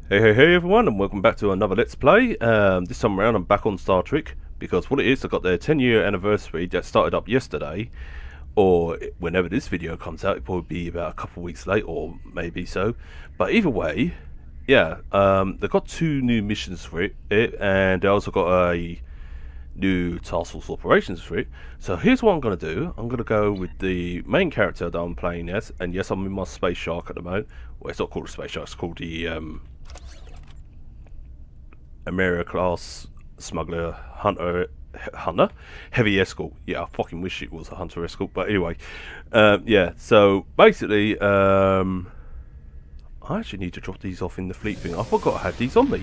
Hey everyone, and welcome back to another Let's Play. This time around I'm back on Star Trek, because what it is, I got their 10-year anniversary that started up yesterday, or whenever this video comes out, it'll probably be about a couple of weeks late, or maybe so. But either way, yeah, they've got two new missions for it, and they also got a new task force operations for it. So here's what I'm going to do. I'm going to go with the main character that I'm playing as, and yes, I'm in my Space Shark at the moment. Well, it's not called a Space Shark, it's called the America class smuggler hunter heavy escort. Yeah, I fucking wish it was a hunter escort, but anyway, yeah. So basically, I actually need to drop these off in the fleet thing. I forgot I had these on me.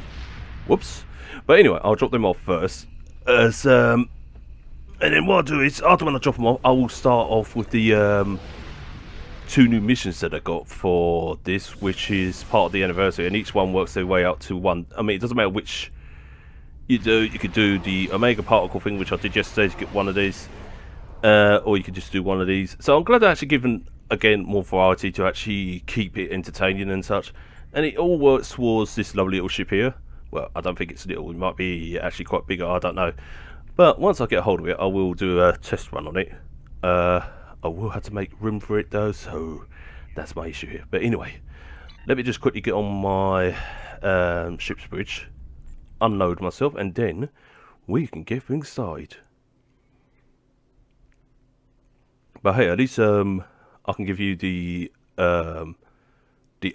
Whoops. But anyway, I'll drop them off first. As and then what I'll do is, after when I drop them off, I will start off with the two new missions that I got for this, which is part of the anniversary, and each one works their way out to one. I mean, it doesn't matter which you do. You could do the Omega particle thing, which I did yesterday, to get one of these, or you could just do one of these. So I'm glad they're actually given again more variety to actually keep it entertaining and such. And it all works towards this lovely little ship here. Well, I don't think it's little. It might be actually quite bigger. I don't know. But once I get a hold of it, I will do a test run on it. I will have to make room for it though, so that's my issue here. But anyway, let me just quickly get on my ship's bridge, unload myself, and then we can get things started. But hey, at least I can give you the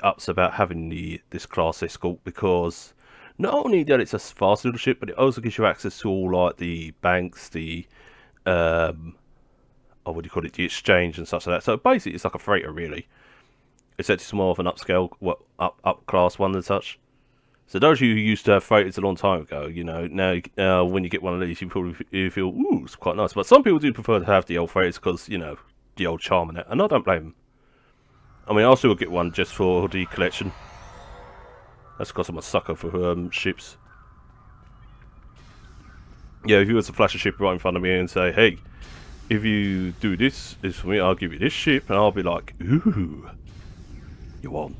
ups about having this class escort, because not only that it's a fast little ship, but it also gives you access to all like the banks, the oh, what do you call it, the exchange and such like that. So basically it's like a freighter really, except it's more of an upscale, up class one and such. So those of you who used to have freighters a long time ago, you know, now when you get one of these, you feel, ooh, it's quite nice. But some people do prefer to have the old freighters because, you know, the old charm in it, and I don't blame them. I mean, I'll still get one just for the collection. That's because I'm a sucker for ships. Yeah, if you were to flash a ship right in front of me and say, hey, if you do this for me, I'll give you this ship, and I'll be like, ooh, you won.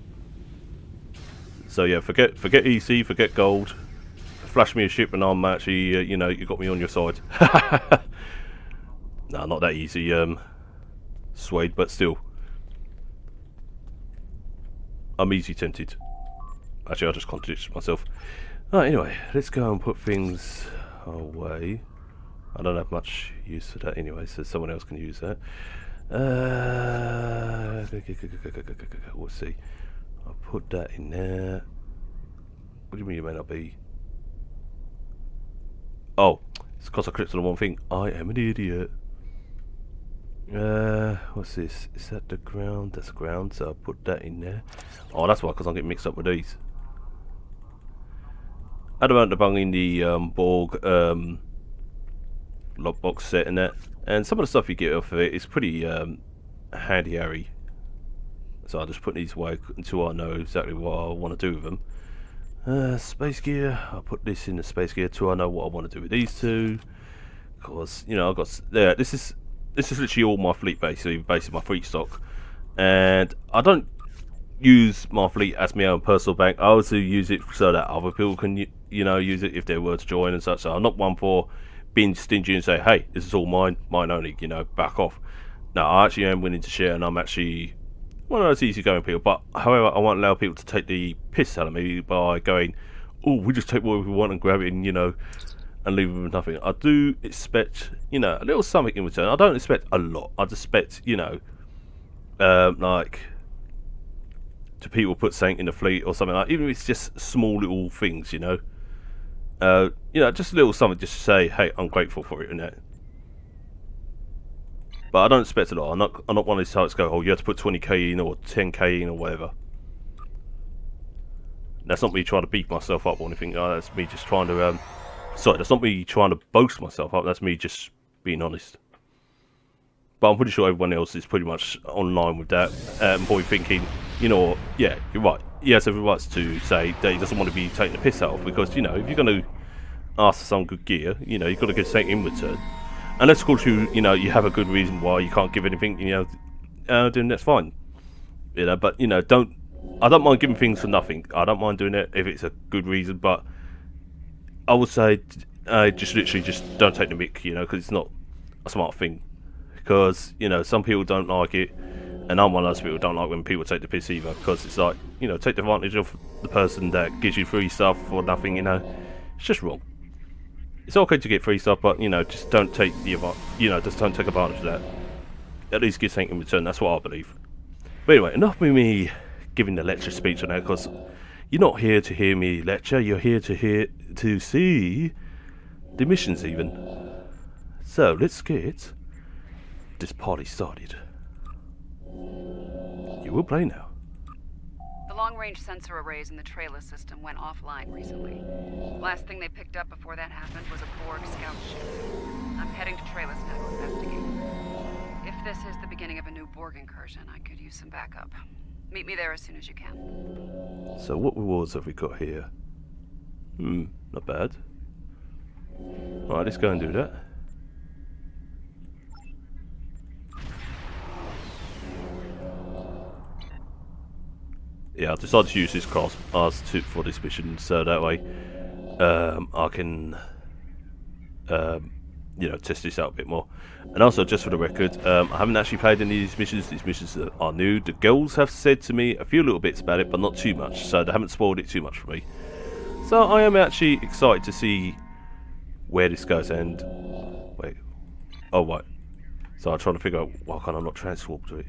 So yeah, forget EC, forget gold. Flash me a ship, and I'm actually, you know, you got me on your side. No, not that easy, Suede, but still, I'm easy tempted. Actually, I just contradicted myself. Right, anyway, let's go and put things away. I don't have much use for that anyway, so someone else can use that. We'll see. I'll put that in there. What do you mean you may not be? Oh, it's because I clicked on the one thing. I am an idiot. What's this? Is that the ground? That's the ground, so I'll put that in there. Oh, that's why, because I'm getting mixed up with these. At the moment, I'm bunging the Borg lockbox set and that, and some of the stuff you get off of it is pretty handy Harry. So I'll just put these away until I know exactly what I want to do with them. Space gear, I'll put this in the space gear until I know what I want to do with these two. Because, you know, I've got, yeah, this is literally all my fleet, basically my fleet stock. And I don't use my fleet as my own personal bank. I also use it so that other people can, you know, use it if they were to join and such. So I'm not one for being stingy and say, hey, this is all mine only, you know, back off. No, I actually am willing to share, and I'm actually one of those easygoing people. But however, I won't allow people to take the piss out of me by going, oh, we just take what we want and grab it, and, you know, and leave them with nothing. I do expect, you know, a little something in return. I don't expect a lot. I just expect, you know, like, to people put something in the fleet or something like, even if it's just small little things, you know. You know, just a little something just to say, hey, I'm grateful for it and that. But I don't expect a lot. I'm not one of these types to go, oh, you have to put 20k in or 10k in or whatever. That's not me trying to beat myself up or anything. That's me just trying to sorry, that's not me trying to boast myself up. That's me just being honest. But I'm pretty sure everyone else is pretty much online with that. Probably thinking, you know, yeah, you're right. He has every right to say that he doesn't want to be taking the piss out of, because, you know, if you're going to ask for some good gear, you know, you've got to give something in return. Unless, of course, you know, you have a good reason why you can't give anything, you know, then that's fine. You know, but, you know, don't I don't mind giving things for nothing. I don't mind doing it if it's a good reason, but I would say just literally just don't take the mick, you know, because it's not a smart thing. Because, you know, some people don't like it, and I'm one of those people who don't like when people take the piss either, because it's like, you know, take advantage of the person that gives you free stuff for nothing, you know. It's just wrong. It's okay to get free stuff, but, you know, just don't take just don't take advantage of that. At least give something in return, that's what I believe. But anyway, enough with me giving the lecture speech on that, because you're not here to hear me lecture, you're here to see the missions even. So, let's get this party started. You will play now. The long-range sensor arrays in the trailer system went offline recently. Last thing they picked up before that happened was a Borg scout ship. I'm heading to Trailus now to investigate. If this is the beginning of a new Borg incursion, I could use some backup. Meet me there as soon as you can. So what rewards have we got here? Not bad. Alright, let's go and do that. Yeah, I decided to use this class for this mission, so that way I can test this out a bit more. And also, just for the record, I haven't actually played any of these missions. These missions are new. The girls have said to me a few little bits about it, but not too much, so they haven't spoiled it too much for me. So I am actually excited to see where this goes. And wait, oh right. So I'm trying to figure out why can't I not transwarp to it?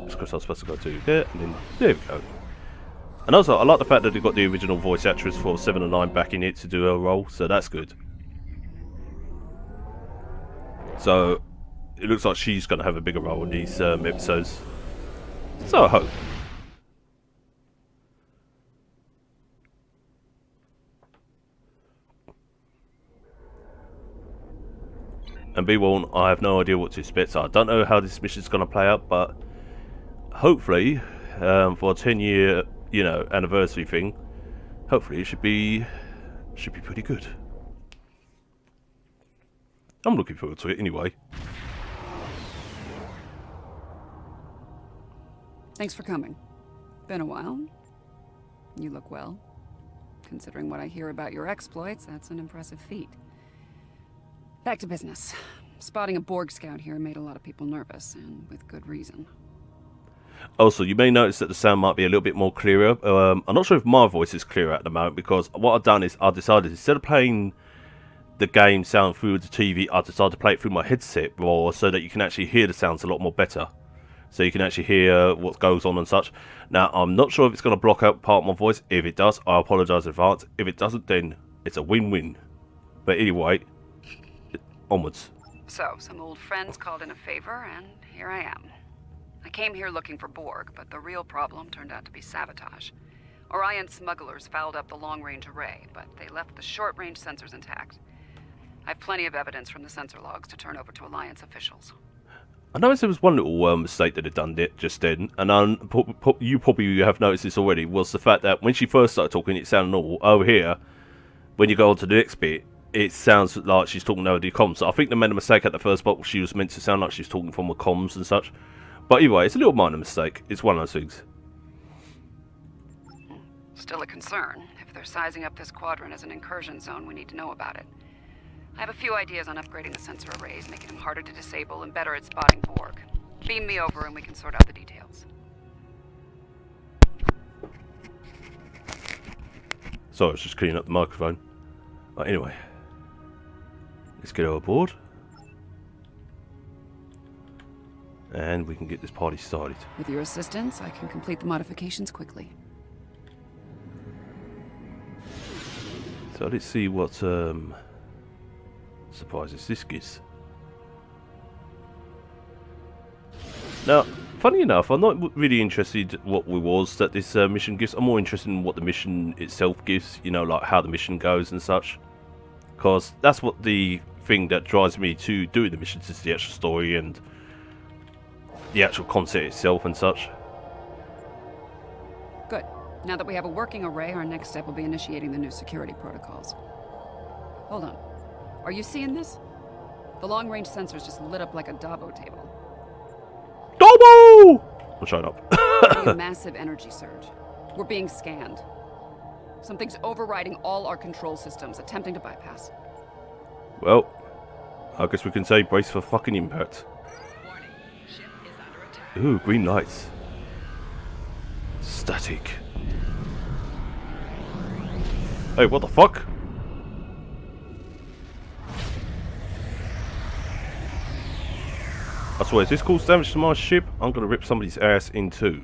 It's because I was supposed to go to there, and then there we go. And also, I like the fact that they've got the original voice actress for 7 and 9 back in it to do her role, so that's good. So, it looks like she's going to have a bigger role in these episodes. So I hope. And be warned, I have no idea what to expect. So I don't know how this mission is going to play out, but hopefully, for a 10-year, anniversary thing, hopefully it should be pretty good. I'm looking forward to it anyway. Thanks for coming. Been a while. You look well. Considering what I hear about your exploits, that's an impressive feat. Back to business. Spotting a Borg scout here made a lot of people nervous, and with good reason. Also, you may notice that the sound might be a little bit more clearer. I'm not sure if my voice is clearer at the moment, because what I've done is I decided instead of playing the game sound through the TV, I decided to play it through my headset more so that you can actually hear the sounds a lot more better. So you can actually hear what goes on and such. Now, I'm not sure if it's going to block out part of my voice. If it does, I apologise in advance. If it doesn't, then it's a win-win. But anyway, onwards. So, some old friends called in a favor, and here I am. I came here looking for Borg, but the real problem turned out to be sabotage. Orion smugglers fouled up the long-range array, but they left the short-range sensors intact. I have plenty of evidence from the sensor logs to turn over to Alliance officials. I noticed there was one little mistake that had done just then, and you probably have noticed this already, was the fact that when she first started talking, it sounded normal. Over here, when you go on to the next bit, it sounds like she's talking over the comms. So I think they made a mistake at the first spot. She was meant to sound like she was talking from the comms and such. But anyway, it's a little minor mistake. It's one of those things. Still a concern. If they're sizing up this quadrant as an incursion zone, we need to know about it. I have a few ideas on upgrading the sensor arrays, making them harder to disable and better at spotting Borg. Beam me over and we can sort out the details. Sorry, I was just cleaning up the microphone. Right, anyway, let's get overboard. And we can get this party started. With your assistance, I can complete the modifications quickly. So let's see what surprises this gives. Now, funny enough, I'm not really interested in what rewards that this mission gives. I'm more interested in what the mission itself gives, like how the mission goes and such. Because that's what the thing that drives me to doing the missions is the actual story and the actual concept itself and such. Good. Now that we have a working array, our next step will be initiating the new security protocols. Hold on. Are you seeing this? The long-range sensors just lit up like a Dabo table. Dabo! I'll shut up. a massive energy surge. We're being scanned. Something's overriding all our control systems, attempting to bypass. Well, I guess we can say brace for fucking impact. Warning. Ship is under attack. Ooh, green lights. Static. Hey, what the fuck? I swear, is this cause damage to my ship? I'm gonna rip somebody's ass in two.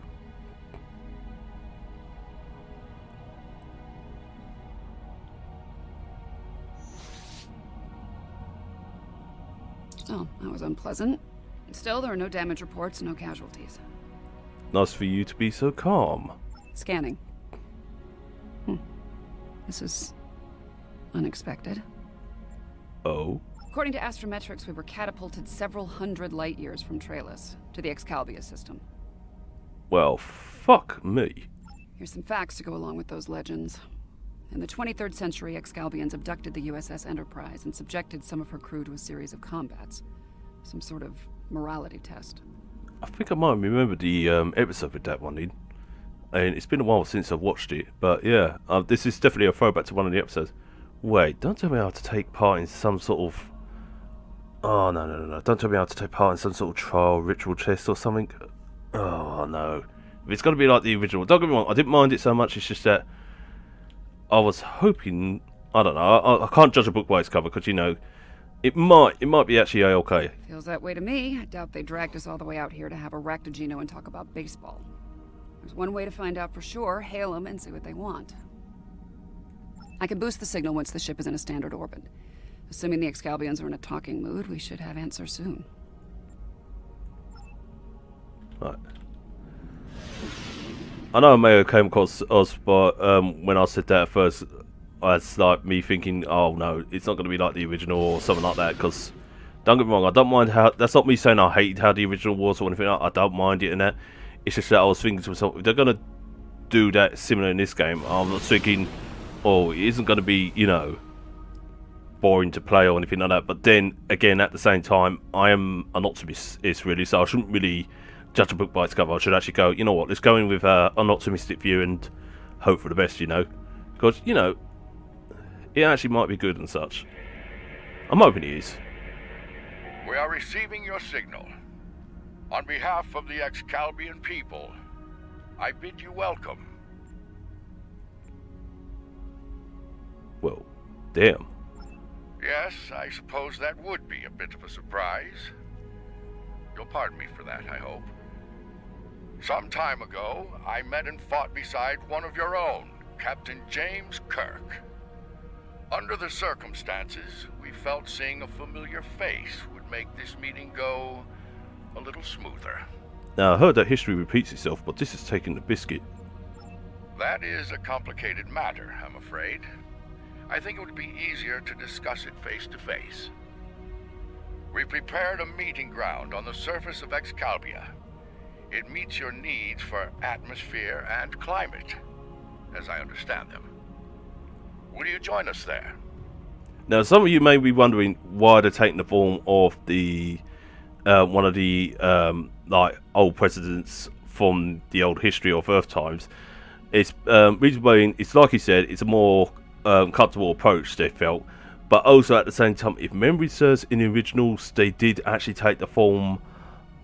Oh, that was unpleasant. Still, there are no damage reports, no casualties. Nice for you to be so calm. Scanning. This is unexpected. Oh? According to astrometrics, we were catapulted several hundred light years from Trailus to the Excalibur system. Well, fuck me. Here's some facts to go along with those legends. In the 23rd century, Excalbians abducted the USS Enterprise and subjected some of her crew to a series of combats. Some sort of morality test. I think I might remember the episode with that one in. And it's been a while since I've watched it, but yeah, this is definitely a throwback to one of the episodes. Wait, don't tell me how to take part in some sort of... Oh, no. Don't tell me how to take part in some sort of trial ritual test or something. Oh, no. If it's going to be like the original... Don't get me wrong, I didn't mind it so much, it's just that... I was hoping... I don't know, I can't judge a book by its cover, because, you know, it might be actually A-OK. Feels that way to me. I doubt they dragged us all the way out here to have a Raktajino and talk about baseball. There's one way to find out for sure, hail them and see what they want. I can boost the signal once the ship is in a standard orbit. Assuming the Excalbians are in a talking mood, we should have answers soon. Right. I know I may have came across us, but when I said that at first, it's like me thinking, oh no, it's not going to be like the original or something like that, because don't get me wrong, I don't mind how, that's not me saying I hate how the original was or anything, I don't mind it and that. It's just that I was thinking to myself, if they're going to do that similar in this game, I'm not thinking, oh, it isn't going to be, you know, boring to play or anything like that. But then, again, at the same time, I am an optimist, really, so I shouldn't really judge a book by its cover. I should actually go, you know what, let's go in with an optimistic view and hope for the best, you know. Because, you know, it actually might be good and such. I'm hoping it is. We are receiving your signal. On behalf of the Excalbian people, I bid you welcome. Well, damn. Yes, I suppose that would be a bit of a surprise. You'll pardon me for that, I hope. Some time ago, I met and fought beside one of your own, Captain James Kirk. Under the circumstances, we felt seeing a familiar face would make this meeting go a little smoother. Now, I heard that history repeats itself, but this is taking the biscuit. That is a complicated matter, I'm afraid. I think it would be easier to discuss it face to face. We've prepared a meeting ground on the surface of Excalibur. It meets your needs for atmosphere and climate, as I understand them. Will you join us there? Now, some of you may be wondering why they're taking the form of the one of the like old presidents from the old history of Earth times. It's reason being, it's like he said, it's a more comfortable approach they felt, but also at the same time, if memory serves, in the originals they did actually take the form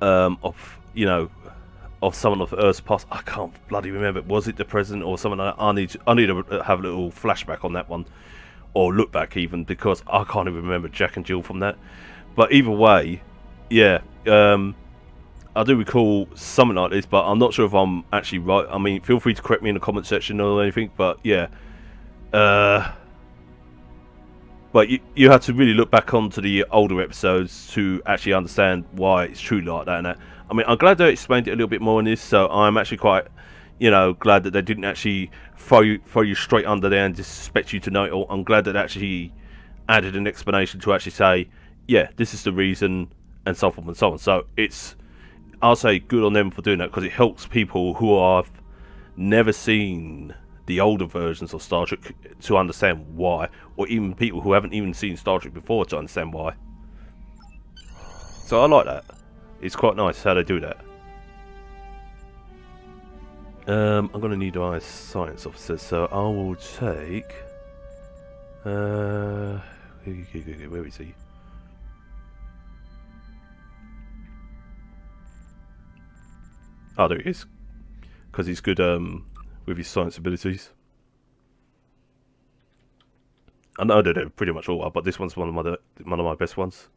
of, you know, of someone of Earth's past. I can't bloody remember. Was it the president or someone like that? I need to have a little flashback on that one, or look back even, because I can't even remember Jack and Jill from that. But either way, yeah, I do recall something like this, but I'm not sure if I'm actually right. I mean, feel free to correct me in the comment section or anything, but yeah. But you have to really look back onto the older episodes to actually understand why it's truly like that and that. I mean, I'm glad they explained it a little bit more in this, so I'm actually quite, you know, glad that they didn't actually throw you straight under there and just expect you to know it all. I'm glad that they actually added an explanation to actually say, yeah, this is the reason, and so forth and so on. So it's, I'll say good on them for doing that, because it helps people who have never seen the older versions of Star Trek to understand why, or even people who haven't even seen Star Trek before to understand why. So I like that. It's quite nice how they do that. I'm going to need our science officer, so I will take... where is he? Oh, there he is. Because he's good with his science abilities. I know they're pretty much all are, but this one's one of my best ones.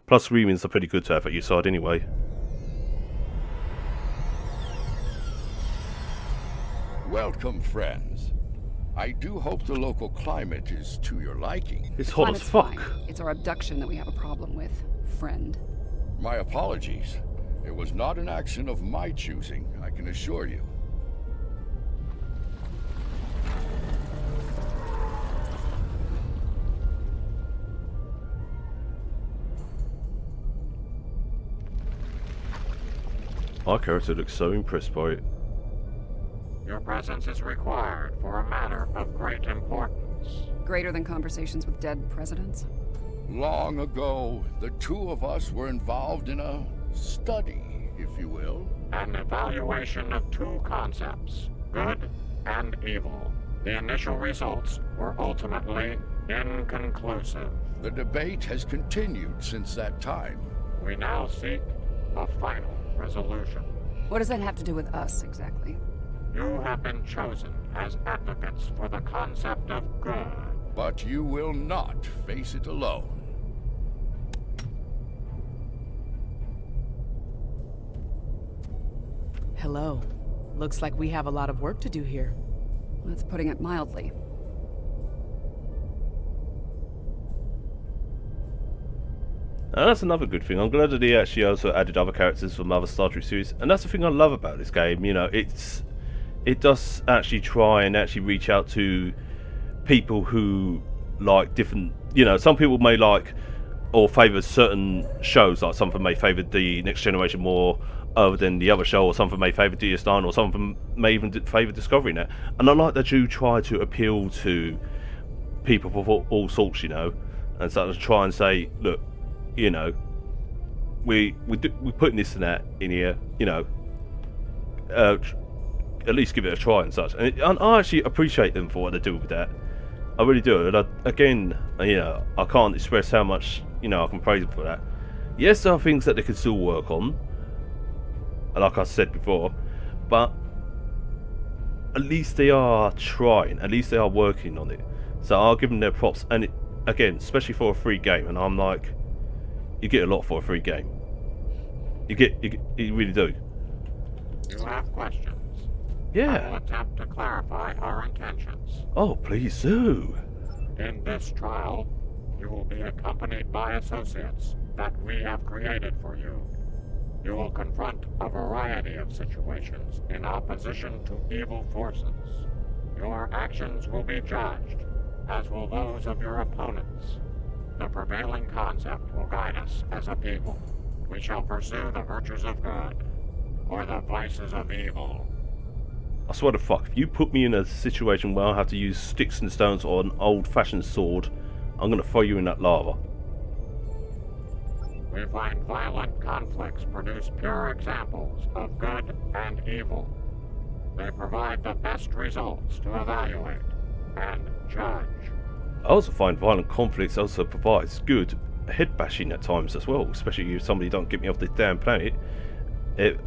Plus, Remins are pretty good to have at your side anyway. Welcome, friends. I do hope the local climate is to your liking. It's hot as Climate's fuck. fine. It's our abduction that we have a problem with, friend. My apologies. It was not an action of my choosing, I can assure you. Our character looks so impressed by it. Your presence is required for a matter of great importance. Greater than conversations with dead presidents? Long ago, the two of us were involved in a study, if you will. An evaluation of two concepts, good and evil. The initial results were ultimately inconclusive. The debate has continued since that time. We now seek a final resolution. What does that have to do with us, exactly? You have been chosen as advocates for the concept of good. But you will not face it alone. Hello. Looks like we have a lot of work to do here. That's putting it mildly. And that's another good thing. I'm glad that he actually also added other characters from other Star Trek series, and that's the thing I love about this game. You know, it does actually try and actually reach out to people who like different. You know, some people may like or favour certain shows. Like some of them may favour the Next Generation more other than the other show, or some of them may favour DS9, or some of them may even favour Discovery Net. And I like that you try to appeal to people of all sorts. You know, and start to try and say, look. You know, we're putting this and that in here. You know, at least give it a try and such. And I actually appreciate them for what they do with that. I really do. And again, you know, I can't express how much I can praise them for that. Yes, there are things that they can still work on, like I said before, but at least they are trying. At least they are working on it. So I'll give them their props. And again, especially for a free game, and I'm like. You get a lot for a free game. You really do. You have questions? I Yeah. will attempt to clarify our intentions. Oh, please do. In this trial, you will be accompanied by associates that we have created for you. You will confront a variety of situations in opposition to evil forces. Your actions will be judged, as will those of your opponents. The prevailing concept will guide us as a people. We shall pursue the virtues of good, or the vices of evil. I swear to fuck, if you put me in a situation where I have to use sticks and stones or an old-fashioned sword, I'm gonna throw you in that lava. We find violent conflicts produce pure examples of good and evil. They provide the best results to evaluate and judge. I also find violent conflicts also provides good head bashing at times as well, especially if somebody don't get me off this damn planet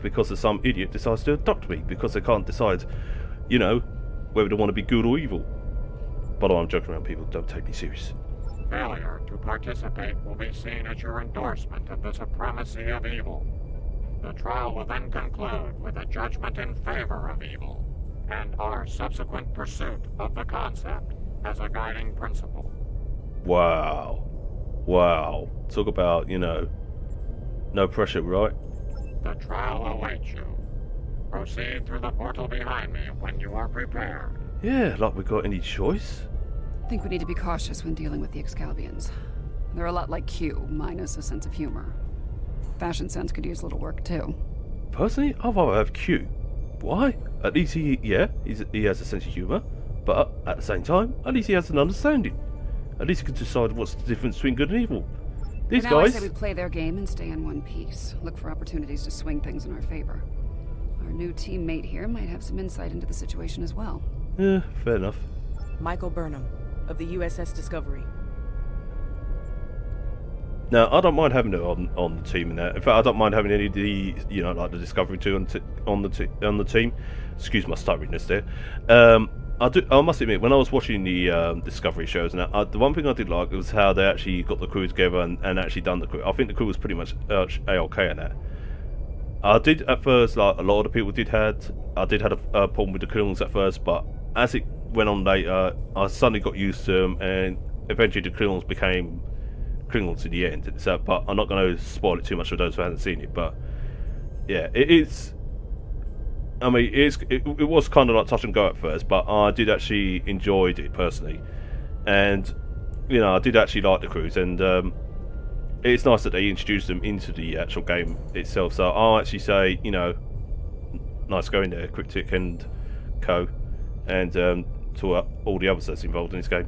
because of some idiot decides to abduct me because they can't decide, whether they want to be good or evil. But I'm joking around, people, don't take me serious. Failure to participate will be seen as your endorsement of the supremacy of evil. The trial will then conclude with a judgment in favor of evil, and our subsequent pursuit of the concept as a guiding principle. Wow. Talk about, no pressure, right? The trial awaits you. Proceed through the portal behind me when you are prepared. Yeah, like we got any choice? I think we need to be cautious when dealing with the Excaliburians. They're a lot like Q, minus a sense of humor. Fashion sense could use a little work, too. Personally, I'd rather have Q. Why? At least he has a sense of humour, but at the same time, at least he has an understanding. At least he can decide what's the difference between good and evil. These For now, guys... I say we play their game and stay in one piece. Look for opportunities to swing things in our favor. Our new teammate here might have some insight into the situation as well. Yeah, fair enough. Michael Burnham, of the USS Discovery. Now, I don't mind having it on the team in that. In fact, I don't mind having any of the, like the Discovery 2 on the team. Excuse my stutteriness there. I must admit, when I was watching the Discovery shows, now the one thing I did like was how they actually got the crew together and actually done the crew. I think the crew was pretty much A-OK in that. I did at first, like a lot of the people I did have a problem with the Klingons at first, but as it went on later, I suddenly got used to them, and eventually the Klingons became Klingons in the end. So, but I'm not going to spoil it too much for those who haven't seen it. But yeah, it was kind of like touch and go at first, but I did actually enjoy it personally, and I did actually like the crews, and it's nice that they introduced them into the actual game itself. So I'll actually say, nice going there, Cryptic and Co, and to all the others that's involved in this game.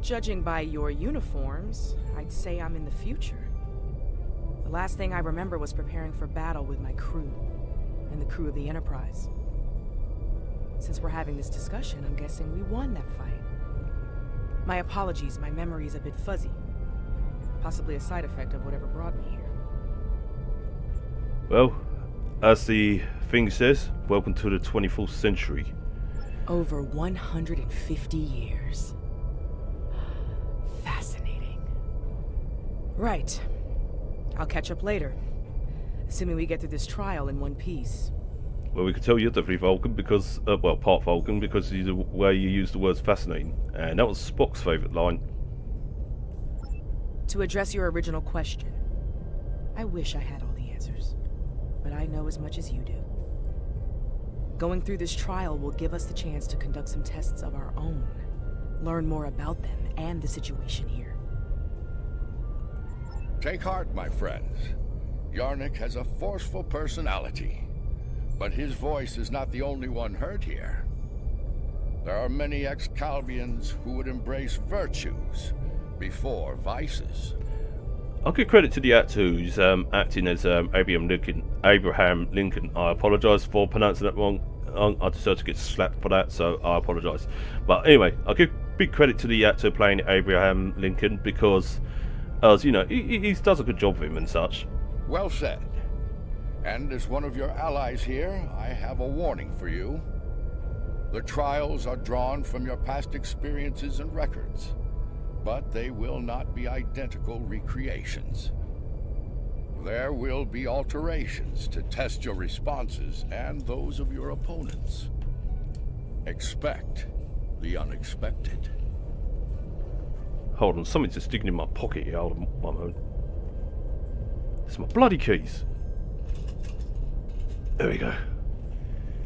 Judging by your uniforms, I'd say I'm in the future. The last thing I remember was preparing for battle with my crew, and the crew of the Enterprise. Since we're having this discussion, I'm guessing we won that fight. My apologies, my memory's a bit fuzzy. Possibly a side effect of whatever brought me here. Well, as the thing says, welcome to the 24th century. Over 150 years. Fascinating. Right. I'll catch up later. Assuming we get through this trial in one piece. Well, we could tell you're definitely Vulcan because, part Vulcan because of the way you use the words fascinating. And that was Spock's favourite line. To address your original question, I wish I had all the answers. But I know as much as you do. Going through this trial will give us the chance to conduct some tests of our own. Learn more about them and the situation here. Take heart, my friends. Yarnik has a forceful personality. But his voice is not the only one heard here. There are many ex-Calbians who would embrace virtues before vices. I'll give credit to the actor who's acting as Abraham Lincoln. I apologise for pronouncing that wrong. I deserve to get slapped for that, so I apologise. But anyway, I'll give big credit to the actor playing Abraham Lincoln because, he does a good job of him and such. Well said. And as one of your allies here, I have a warning for you. The trials are drawn from your past experiences and records, but they will not be identical recreations. There will be alterations to test your responses and those of your opponents. Expect the unexpected. Hold on, something's just sticking in my pocket here. Hold on one moment. It's my bloody keys. There we go.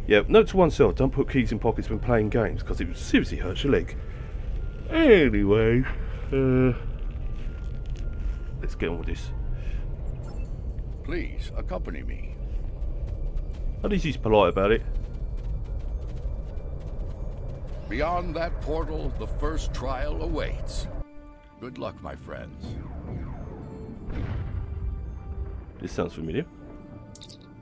Yeah, note to oneself, don't put keys in pockets when playing games, because it seriously hurts your leg. Anyway, let's get on with this. Please, accompany me. At least he's polite about it. Beyond that portal, the first trial awaits. Good luck, my friends. This sounds familiar.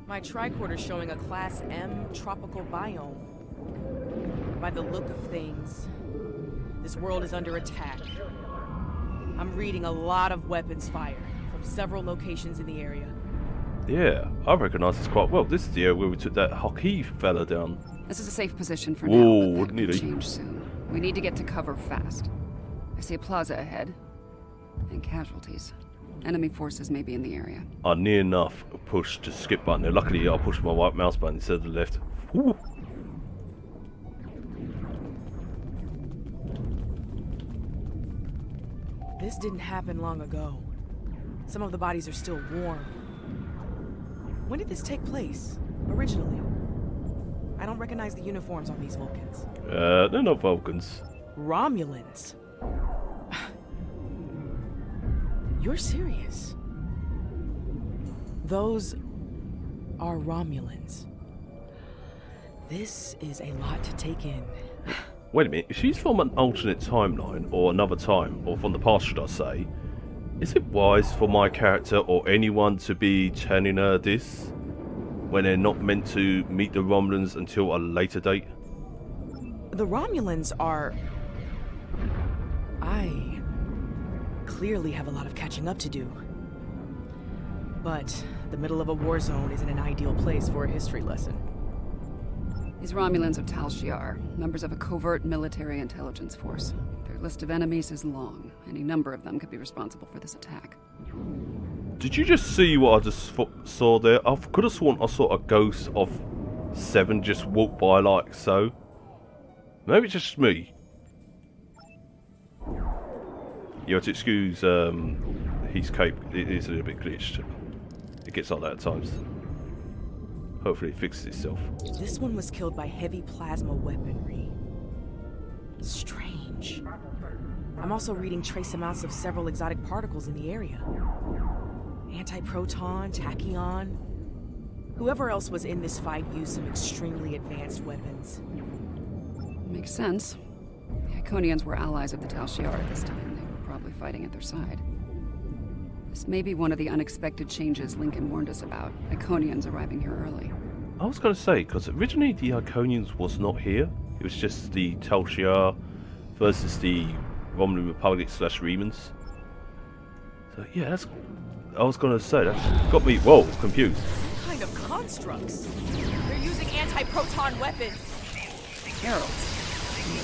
My tricorder's showing a Class M tropical biome. By the look of things, this world is under attack. I'm reading a lot of weapons fire from several locations in the area. Yeah, I recognise this quite well. This is the area where we took that Hockey fella down. This is a safe position for Whoa, now, but that wouldn't could it? change soon. We need to get to cover fast. I see a plaza ahead. And casualties. Enemy forces may be in the area. I near enough pushed the skip button there. Luckily, I pushed my right mouse button instead of the left. Woo. This didn't happen long ago. Some of the bodies are still warm. When did this take place, originally? I don't recognize the uniforms on these Vulcans. They're not Vulcans. Romulans? You're serious? Those are Romulans. This is a lot to take in. Wait a minute, if she's from an alternate timeline, or another time, or from the past should I say, is it wise for my character or anyone to be telling her this? when they're not meant to meet the Romulans until a later date? The Romulans are... I clearly have a lot of catching up to do. But the middle of a war zone isn't an ideal place for a history lesson. These Romulans are Tal Shiar, members of a covert military intelligence force. Their list of enemies is long. Any number of them could be responsible for this attack. Did you just see what I just saw there? I could have sworn I saw a ghost of Seven just walk by like so. Maybe it's just me. You have to excuse his cape. It is a little bit glitched. It gets like that at times. Hopefully it fixes itself. This one was killed by heavy plasma weaponry. Strange. I'm also reading trace amounts of several exotic particles in the area. Antiproton, tachyon. Whoever else was in this fight used some extremely advanced weapons. Makes sense. The Iconians were allies of the Tal Shiar at this time. They were probably fighting at their side. This may be one of the unexpected changes Lincoln warned us about. Iconians arriving here early. I was going to say, because originally the Iconians was not here. It was just the Tal Shiar versus the Romulan Republic / Remans. So yeah, that's... I was going to say, that got me, whoa, confused. Some kind of constructs. They're using anti-proton weapons. Heralds.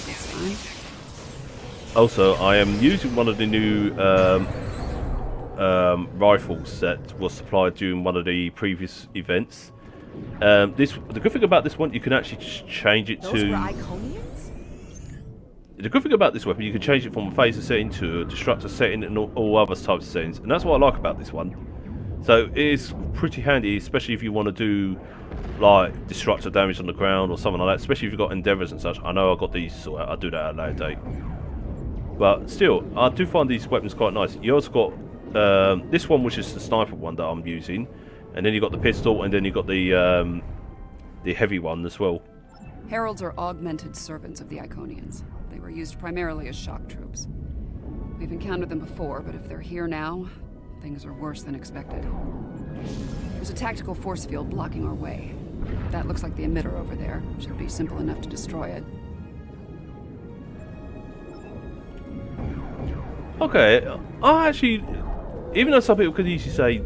Good sign. Also, I am using one of the new rifles that was supplied during one of the previous events. The good thing about this one, you can actually just change it Those to... were Iconians? The good thing about this weapon, you can change it from a phaser setting to a destructor setting and all other types of settings, and that's what I like about this one. So it is pretty handy, especially if you want to do like destructor damage on the ground or something like that, especially if you've got endeavours and such. I know I've got these, so I'll do that at a later date. But still, I do find these weapons quite nice. You also got this one, which is the sniper one that I'm using, and then you got the pistol, and then you got the heavy one as well. Heralds are augmented servants of the Iconians. They were used primarily as shock troops. We've encountered them before, but if they're here now, things are worse than expected. There's a tactical force field blocking our way. That looks like the emitter over there. Should be simple enough to destroy it. Okay, I actually, even though some people could easily say,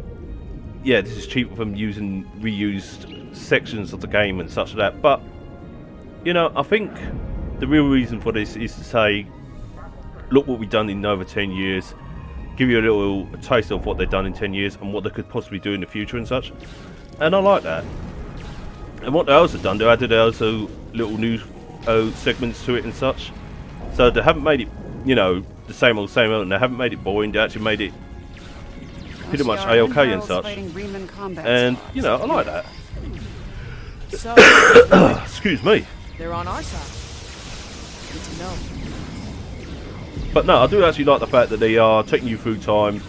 yeah, this is cheaper from using reused sections of the game and such like that, but, you know, I think the real reason for this is to say, look what we've done in over 10 years, give you a little taste of what they've done in 10 years and what they could possibly do in the future and such. And I like that. And what they also done, they added also little news segments to it and such. So they haven't made it, you know, the same old, and they haven't made it boring, they actually made it pretty much AOK and such. And, you know, I like that. So, Excuse me. they're on our side. Good to know. But no, I do actually like the fact that they are taking you through time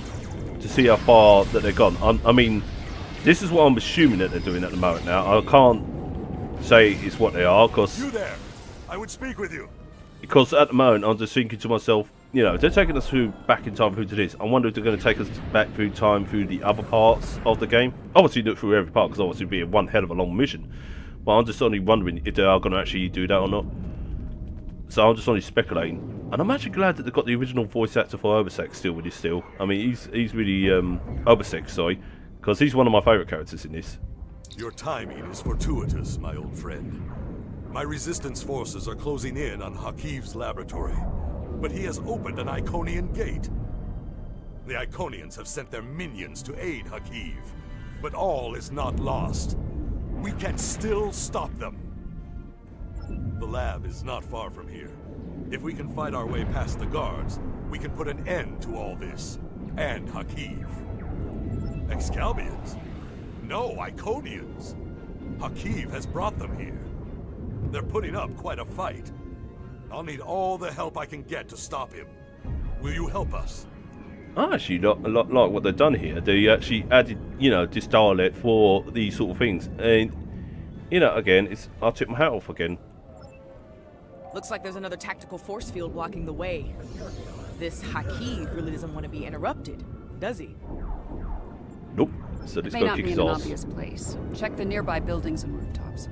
to see how far that they've gone. I mean, this is what I'm assuming that they're doing at the moment now. I can't say it's what they are, because... You there! I would speak with you. Because at the moment, I'm just thinking to myself, you know, they're taking us through back in time through to this. I wonder if they're going to take us back through time through the other parts of the game. Obviously, not through every part, because obviously it'd be one hell of a long mission. But I'm just only wondering if they are going to actually do that or not. So I'm just only speculating. And I'm actually glad that they've got the original voice actor for Obersec still with this still. I mean, he's really, Obersec, sorry, because he's one of my favourite characters in this. Your timing is fortuitous, my old friend. My resistance forces are closing in on Hakiv's laboratory, but he has opened an Iconian gate. The Iconians have sent their minions to aid Hakiv, but all is not lost. We can still stop them. The lab is not far from here. If we can fight our way past the guards, we can put an end to all this. And Hakiv. Excalbians? No, Iconians. Hakiv has brought them here. They're putting up quite a fight. I'll need all the help I can get to stop him. Will you help us? I actually like what they've done here. They actually added, you know, this dialect for these sort of things. And, you know, again, I'll tip my hat off again. Looks like there's another tactical force field blocking the way. This Hakiv really doesn't want to be interrupted, does he? Nope. So It let's may go not kick be his in an ass. obvious place. Check the nearby buildings and rooftops.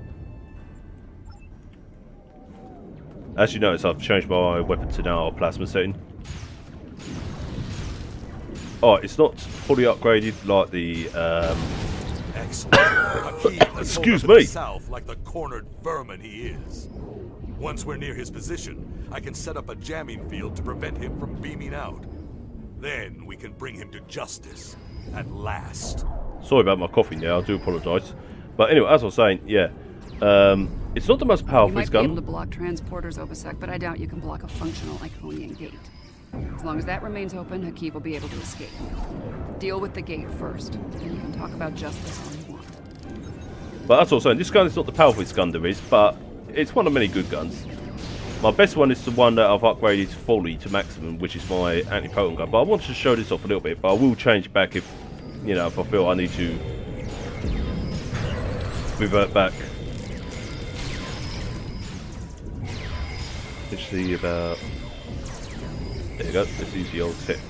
As you notice, I've changed my weapon to now a plasma setting. Oh, it's not fully upgraded like the. Excellent. Hakeem can Excuse hold up in me. the south like the cornered vermin he is. Once we're near his position, I can set up a jamming field to prevent him from beaming out. Then we can bring him to justice at last. Sorry about my coughing there. I do apologise. But anyway, as I was saying, yeah, it's not the most You powerful might be able to gun. block transporters, Obasek, but I doubt you can block a functional Iconian gate. As long as that remains open, Hakeem will be able to escape. Deal with the gate first, then you can talk about justice all you want. But as I was saying, this gun is not the powerfulest gun there is, but it's one of many good guns. My best one is the one that I've upgraded fully to maximum, which is my anti-potent gun. But I wanted to show this off a little bit, but I will change it back if, you know, if I feel I need to revert back. Let's see about. There you go. Let's use the old tip.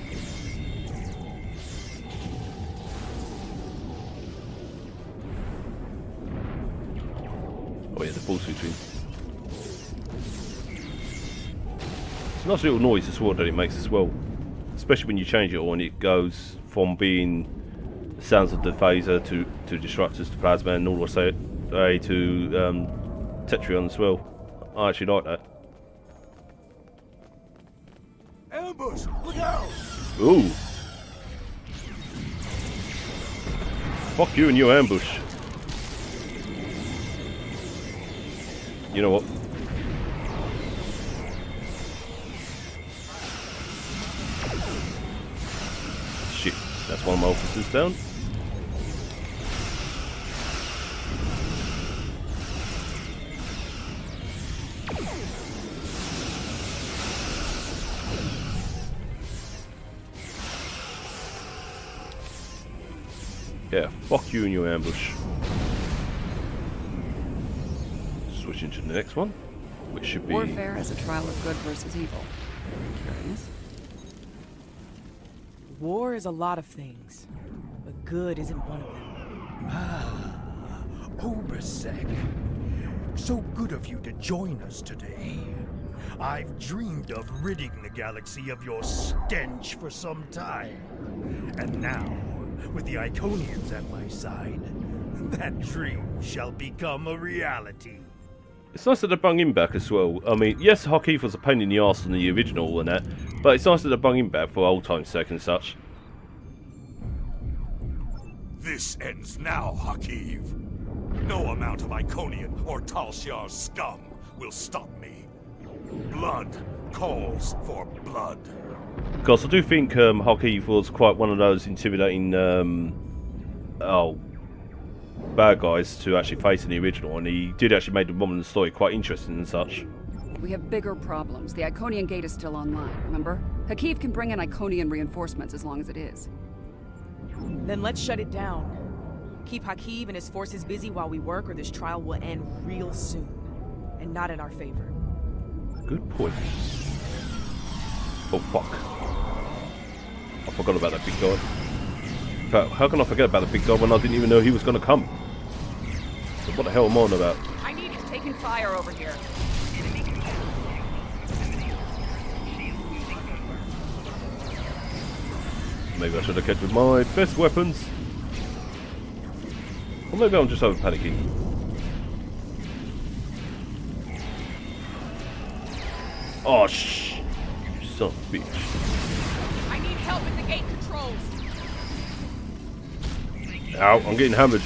Oh yeah, the full switching. It's a nice little noise as well that it makes as well. Especially when you change it on, it goes from being the sounds of the phaser to disruptors to plasma and all I say to Tetrion as well. I actually like that. Ambush! Look out! Ooh. Fuck you and your ambush. You know what? Shit, that's one of my officers down. Yeah, fuck you and your ambush. Switching to the next one, which should be. Warfare as a trial of good versus evil. Curious. War is a lot of things, but good isn't one of them. Obasek, so good of you to join us today. I've dreamed of ridding the galaxy of your stench for some time. And now, with the Iconians at my side, that dream shall become a reality. It's nice that they bung him back as well. I mean, yes, Hakeem was a pain in the arse in the original and that, but it's nice that they bung him back for old time's sake and such. This ends now, Hakeem. No amount of Iconian or Tal Shiar scum will stop me. Blood calls for blood. Because I do think Hakeem was quite one of those intimidating bad guys to actually face in the original, and he did actually make the woman in the story quite interesting and such. We have bigger problems. The Iconian gate is still online, remember? Hakeem can bring in Iconian reinforcements as long as it is. Then let's shut it down. Keep Hakeem and his forces busy while we work, or this trial will end real soon. And not in our favor. Good point. Oh fuck. I forgot about that big guy. In fact, how can I forget about the big guy when I didn't even know he was going to come? So what the hell am I on about? I need him taking fire over here. Maybe I should have kept with my best weapons. Or maybe I'm just over panicking. Oh shh! You son of a bitch. I need help with the gate controls. Ow, I'm getting hammered.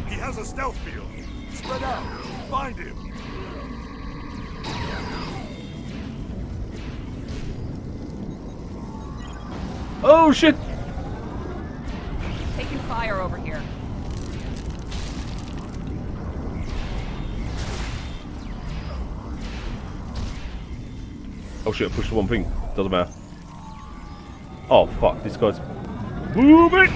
He has a stealth field. Spread out. Find him. Oh shit! Taking fire over here. Oh shit, I pushed the one thing. Doesn't matter. Oh fuck, this guy's... Move it!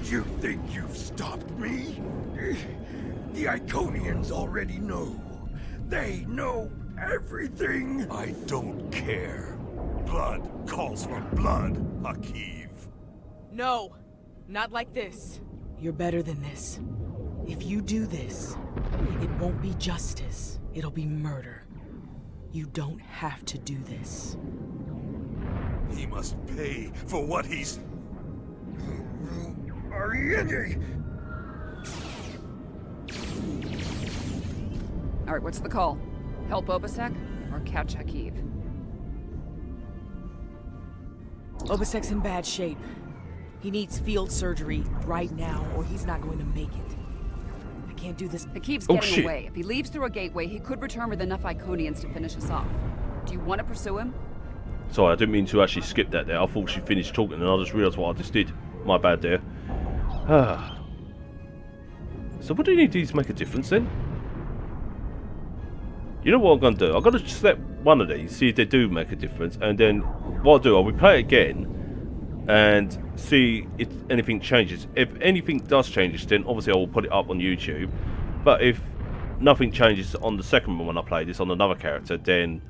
You think you've stopped The Iconians already know. They know everything. I don't care. Blood calls for blood, Hakiv. No, not like this. You're better than this. If you do this, it won't be justice. It'll be murder. You don't have to do this. He must pay for what he's... Ariete! All right, what's the call? Help Obasek or catch Hakiv? Obasek's in bad shape. He needs field surgery right now, or he's not going to make it. I can't do this. Hakiv's Oh, getting shit. away. If he leaves through a gateway, he could return with enough Iconians to finish us off. Do you want to pursue him? Sorry, I didn't mean to actually skip that there. I thought she finished talking and I just realised what I just did. My bad there. So what do you need to do to make a difference then? You know what I'm going to do? I'm going to select one of these, see if they do make a difference, and then what I'll do, I'll replay it again and see if anything changes. If anything does change, then obviously I will put it up on YouTube. But if nothing changes on the second one when I play this on another character, then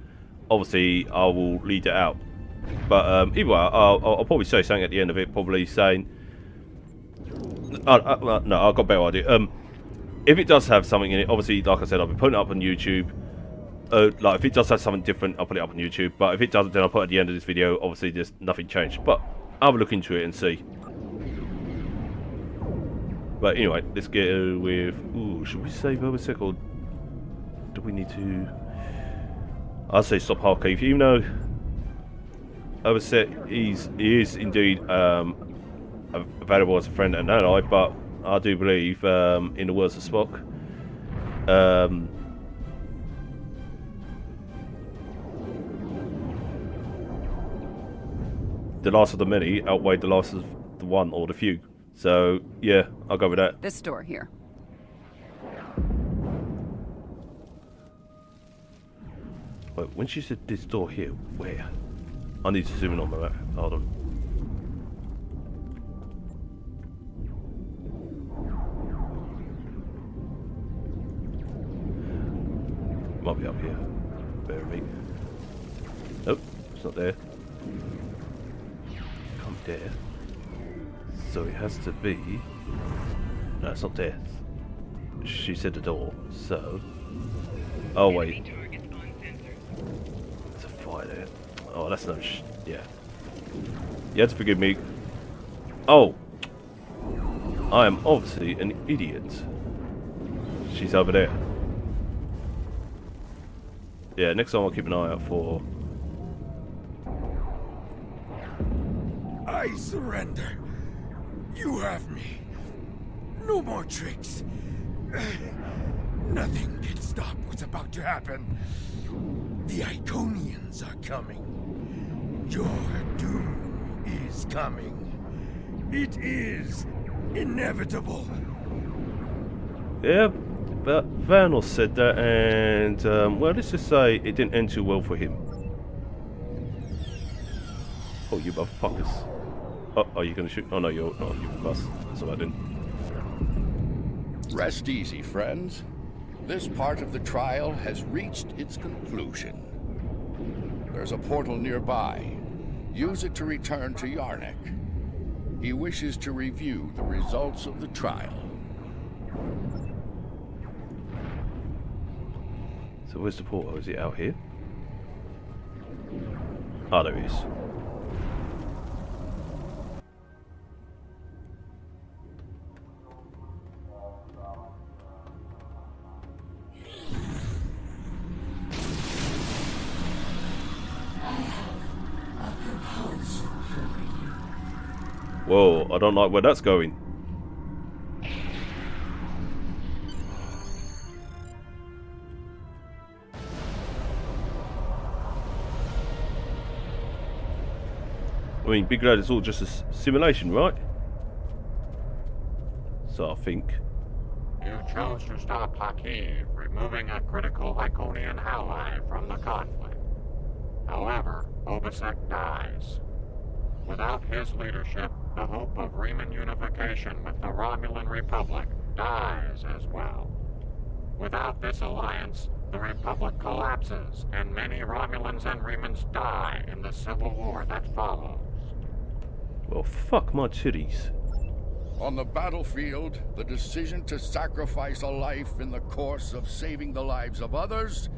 obviously I will lead it out. But either way, I'll probably say something at the end of it, probably saying... no, I've got a better idea. If it does have something in it, obviously, like I said, I'll be putting it up on YouTube. Like, if it does have something different, I'll put it up on YouTube. But if it doesn't, then I'll put it at the end of this video. Obviously, there's nothing changed. But I'll have a look into it and see. But anyway, let's get with... Ooh, should we save Obasek or do we need to... I'll say stop Hakiv, even though Obasek he is indeed available as a friend and ally, but I do believe, in the words of Spock, the last of the many outweighed the last of the one or the few. So yeah, I'll go with that. This door here. Wait, when she said this door here, where? I need to zoom in on my map. Hold on. Might be up here. Bear with me. Nope, it's not there. Come there. So it has to be... No, it's not there. She said the door, so... Oh wait. There's a fire there. Oh, that's no yeah. You have to forgive me. Oh! I am obviously an idiot. She's over there. Yeah, next time I'll keep an eye out for... I surrender. You have me. No more tricks. Nothing can stop what's about to happen. The Iconians are coming. Your doom is coming. It is inevitable. Yeah, but Vanos said that, and well, let's just say it didn't end too well for him. Oh, you motherfuckers! Oh, are you gonna shoot? Oh no, you're not. You bust. That's what I did. Rest easy, friends. This part of the trial has reached its conclusion. There's a portal nearby. Use it to return to Yarnek. He wishes to review the results of the trial. So where's the portal? Is it out here? Oh, there it is. Whoa, I don't like where that's going. I mean, Big Lad, it's all just a simulation, right? So I think. You chose to stop Hakiv, removing a critical Iconian ally from the conflict. However, Obasek dies. Without his leadership, the hope of Riemann unification with the Romulan Republic dies as well. Without this alliance, the Republic collapses, and many Romulans and Remans die in the civil war that follows. Well, fuck my titties. On the battlefield, the decision to sacrifice a life in the course of saving the lives of others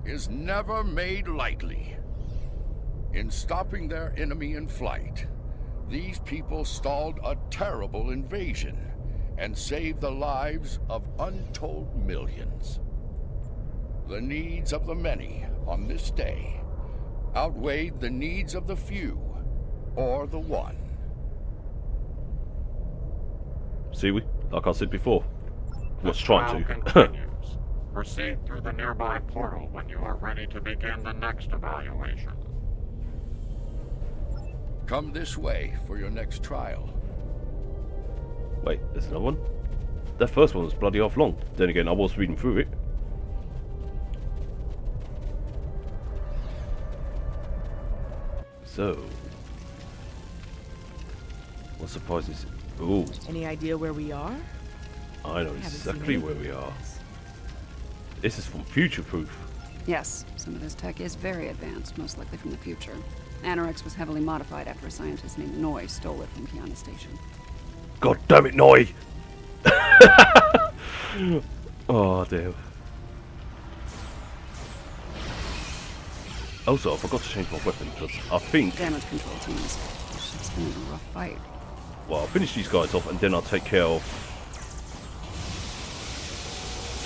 is never made lightly. In stopping their enemy in flight, these people stalled a terrible invasion and saved the lives of untold millions. The needs of the many on this day outweighed the needs of the few, or the one. See, like I said before, was The trying trial to. continues. Proceed through the nearby portal when you are ready to begin the next evaluation. Come this way for your next trial. Wait, there's another one? That first one was bloody half long. Then again, I was reading through it. So, what surprises? Ooh, Any idea where we are? I know Haven't seen exactly where anything we like are. this. This is from Future Proof. Yes, some of this tech is very advanced, most likely from the future. Anorex was heavily modified after a scientist named Noi stole it from Kiana Station. God damn it, Noi! Oh, damn. Also, I forgot to change my weapon because I think, Damage control teams. This ship's gonna be a rough fight. well, I'll finish these guys off and then I'll take care of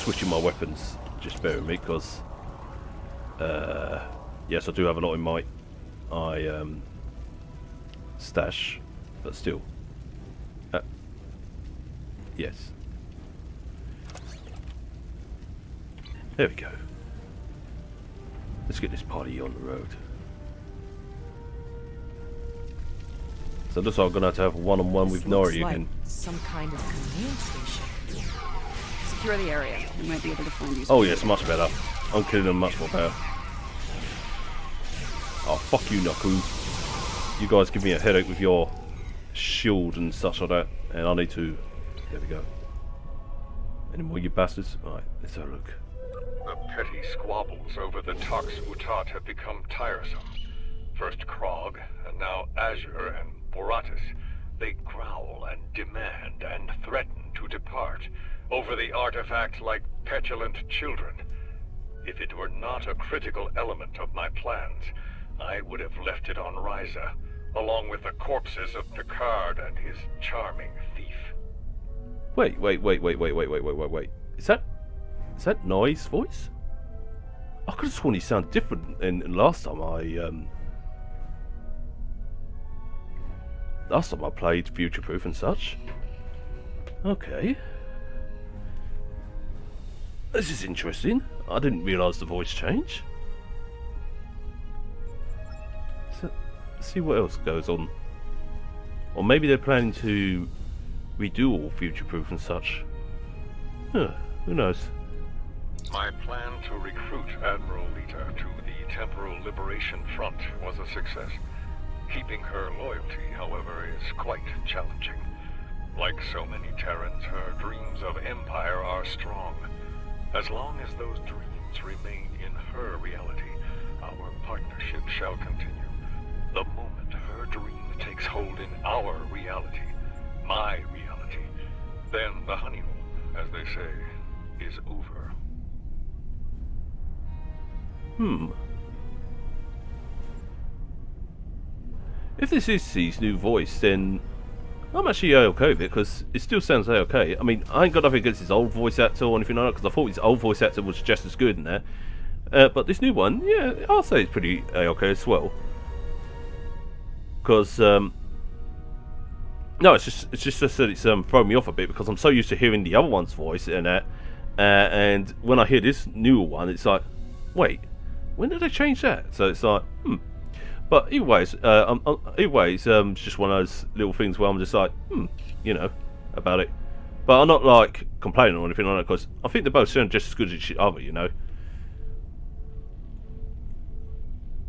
switching my weapons. Just bear with me because, yes, I do have a lot in my stash, but still. Yes. There we go. Let's get this party on the road. So it looks like I'm gonna have to have a one-on-one with This looks Nori like again. some kind of command station. Secure the area. We might be able to find you. Oh yes, much better. I'm killing them much more better. Oh fuck you, Naku. You guys give me a headache with your shield and such like that, and I need to. There we go. Any more, you bastards? Alright, let's have a look. The petty squabbles over the Tox Utat have become tiresome. First Krog, and now Azure and Boratus. They growl and demand and threaten to depart over the artifact like petulant children. If it were not a critical element of my plans, I would have left it on Ryza, along with the corpses of Picard and his charming thief. Wait. Is that Noi's voice? I could have sworn he sounded different in last time I played Future Proof and such. Okay. This is interesting. I didn't realise the voice change. So, let's see what else goes on. Or maybe they're planning to redo all Future Proof and such. Huh, who knows? My plan to recruit Admiral Lita to the Temporal Liberation Front was a success. Keeping her loyalty, however, is quite challenging. Like so many Terrans, her dreams of empire are strong. As long as those dreams remain in her reality, our partnership shall continue. The moment her dream takes hold in our reality, my reality, then the honeymoon, as they say, is over. If this is C's new voice, then I'm actually okay with it, because it still sounds okay. I mean, I ain't got nothing against his old voice actor or anything like that, because I thought his old voice actor was just as good in there. But this new one, yeah, I'll say it's pretty okay as well. Because, no, it's just that it's thrown me off a bit, because I'm so used to hearing the other one's voice and that. And when I hear this newer one, it's like, wait, when did they change that? So it's like, But either ways, it's just one of those little things where I'm just like, you know, about it. But I'm not like complaining or anything like that, because I think they both sound just as good as each other, you know.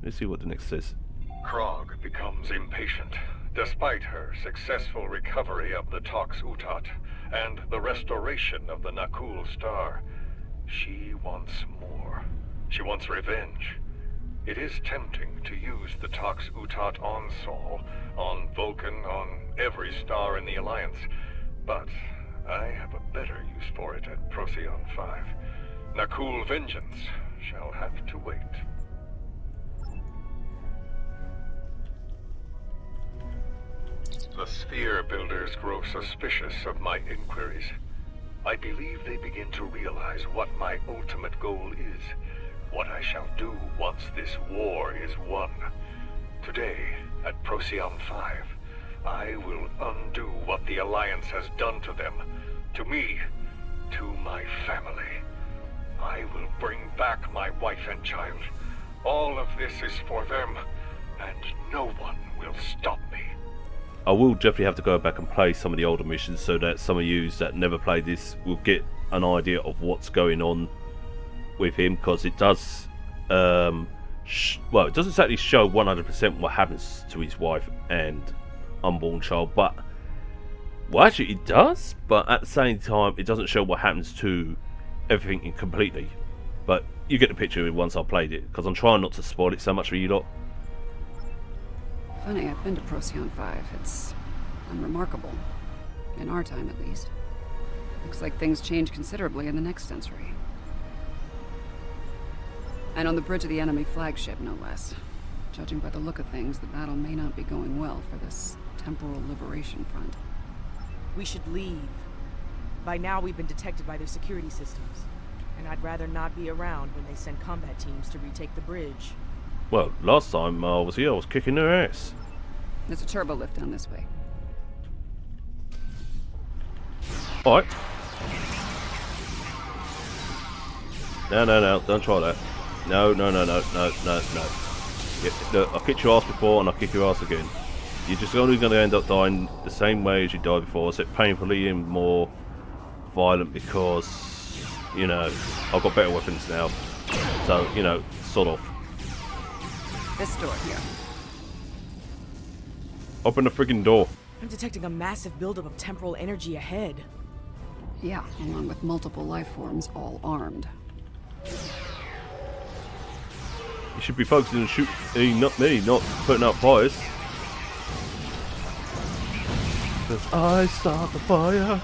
Let's see what the next says. Krog becomes impatient, despite her successful recovery of the Tox Utat and the restoration of the Nakul Star. She wants more. She wants revenge. It is tempting to use the Tox Utat on Sol, on Vulcan, on every star in the Alliance. But I have a better use for it at Procyon 5. Nakul Vengeance shall have to wait. The Sphere Builders grow suspicious of my inquiries. I believe they begin to realize what my ultimate goal is, what I shall do once this war is won. Today, at Procyon 5, I will undo what the Alliance has done to them, to me, to my family. I will bring back my wife and child. All of this is for them, and no one will stop me. I will definitely have to go back and play some of the older missions so that some of you that never played this will get an idea of what's going on with him, because it does well, it doesn't exactly show 100% what happens to his wife and unborn child, but well, actually it does, but at the same time it doesn't show what happens to everything completely. But you get the picture once I've played it, because I'm trying not to spoil it so much for you lot. Funny, I've been to Procyon 5. It's unremarkable. In our time, at least. Looks like things change considerably in the next century. And on the bridge of the enemy flagship, no less. Judging by the look of things, the battle may not be going well for this temporal liberation front. We should leave. By now, we've been detected by their security systems. And I'd rather not be around when they send combat teams to retake the bridge. Well, last time I was here, I was kicking their ass. There's a turbo lift down this way. Alright. No, don't try that. No. Look, I kicked your ass before and I'll kick your ass again. You're just only going to end up dying the same way as you died before, except painfully and more violent because, you know, I've got better weapons now. So, you know, sort of. This door here. Open the friggin' door. I'm detecting a massive buildup of temporal energy ahead. Yeah, along with multiple life forms, all armed. You should be focusing on shooting, not me, not putting out fires. Because I start the fire.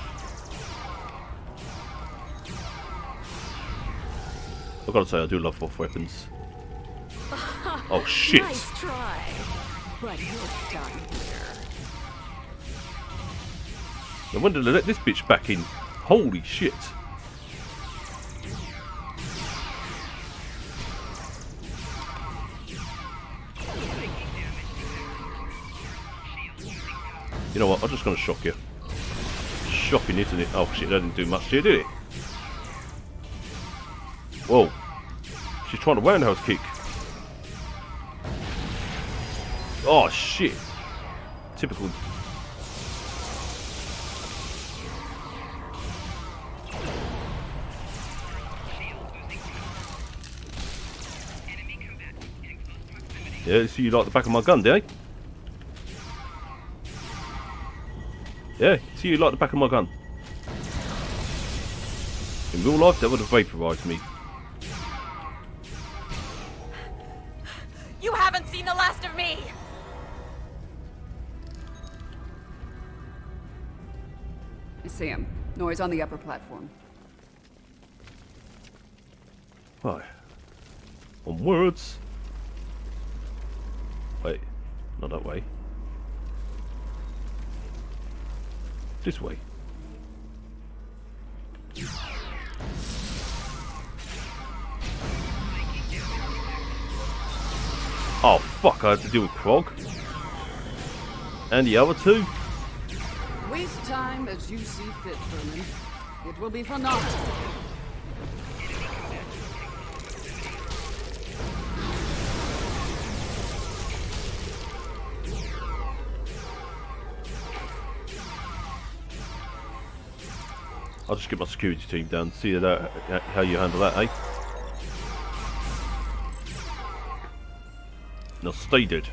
I've got to say, I do love both weapons. Oh shit! Nice try, but you're done here. No wonder they let this bitch back in. Holy shit! You know what? I'm just gonna shock you. Shocking, isn't it? Oh shit! That didn't do much to you, did it? Whoa! She's trying to roundhouse kick. Oh shit! Typical. Yeah, so you like the back of my gun, do you? Yeah, see you like the back of my gun. In real life, that would have vaporized me. You haven't seen the last of me! I see him. Noise on the upper platform. Right. Onwards. Wait, not that way. This way. Oh fuck, I had to deal with Krog. And the other two. Waste time as you see fit, Vermin. It will be for naught. I'll just get my security team down, see that, how you handle that, eh? Now stay dead.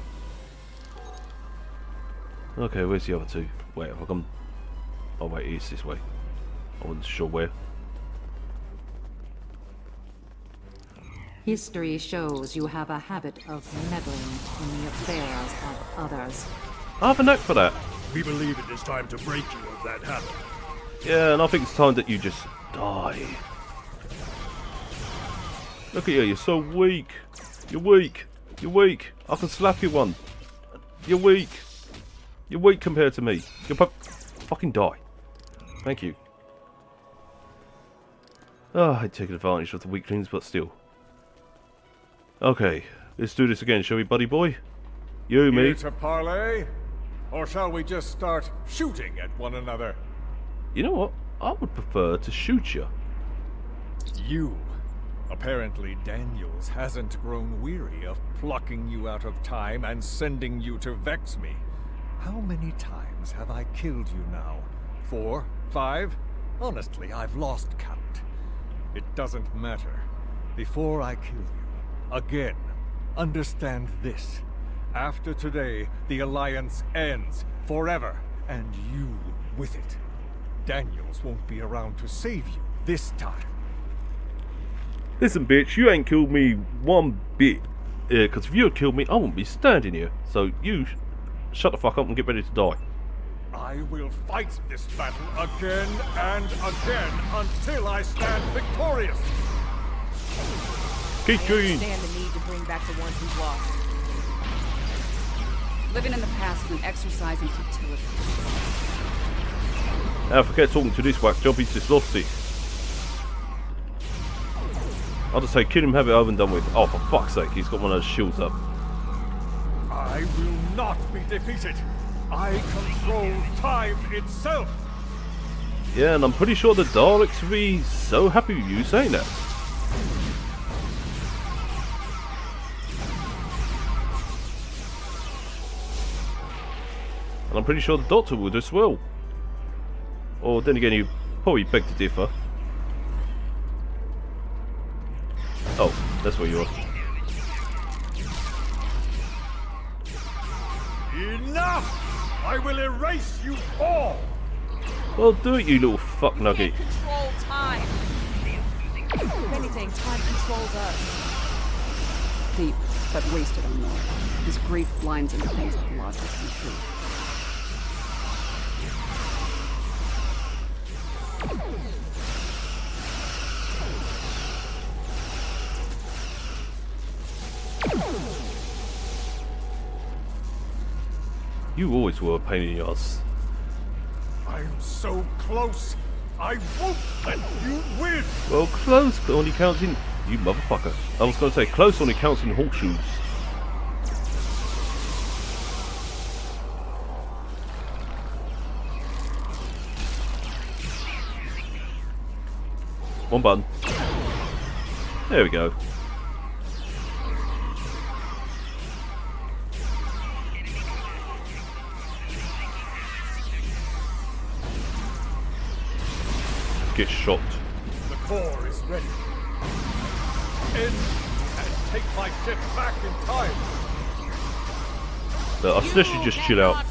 Okay, where's the other two? Wait, have I gone? Oh wait, it's this way. I wasn't sure where. History shows you have a habit of meddling in the affairs of others. I have a knack for that. We believe it is time to break you of that habit. Yeah, and I think it's time that you just die. Look at you, you're so weak. You're weak. You're weak. I can slap you one. You're weak. You're weak compared to me. You'll fucking die. Thank you. Oh, I hate taking advantage of the weaklings, but still. Okay, let's do this again, shall we, buddy boy? You, me. Here to parley? Or shall we just start shooting at one another? You know what? I would prefer to shoot you. You. Apparently Daniels hasn't grown weary of plucking you out of time and sending you to vex me. How many times have I killed you now? 4? 5? Honestly, I've lost count. It doesn't matter. Before I kill you, again, understand this. After today, the Alliance ends forever, and you with it. Daniels won't be around to save you this time. Listen, bitch, you ain't killed me one bit. Yeah, because if you had killed me, I wouldn't be standing here. So you shut the fuck up and get ready to die. I will fight this battle again and again until I stand victorious. Keep I going. understand the need to bring back the ones we've lost. Living in the past is an exercise in futility. Now forget talking to this whack job, he's just lost it. I'll just say kill him, have it over and done with. Oh, for fuck's sake, he's got one of those shields up. I will not be defeated. I control time itself. Yeah, and I'm pretty sure the Daleks will be so happy with you saying that. And I'm pretty sure the Doctor would as well. Or then again, you probably beg to differ. Oh, that's where you are. Enough! I will erase you all! Well, do it, you little fuck nugget. Control time. If anything, time controls us. Deep, but wasted on Nora. His grief blinds him to things like logic and truth. You always were a pain in the ass. I'm so close. I won't let you win. Well, close only counts in... You motherfucker. I was going to say close only counts in horseshoes. One button. There we go. Get shot. The core is ready. End and take my ship back in time. No, I suggest you just chill out.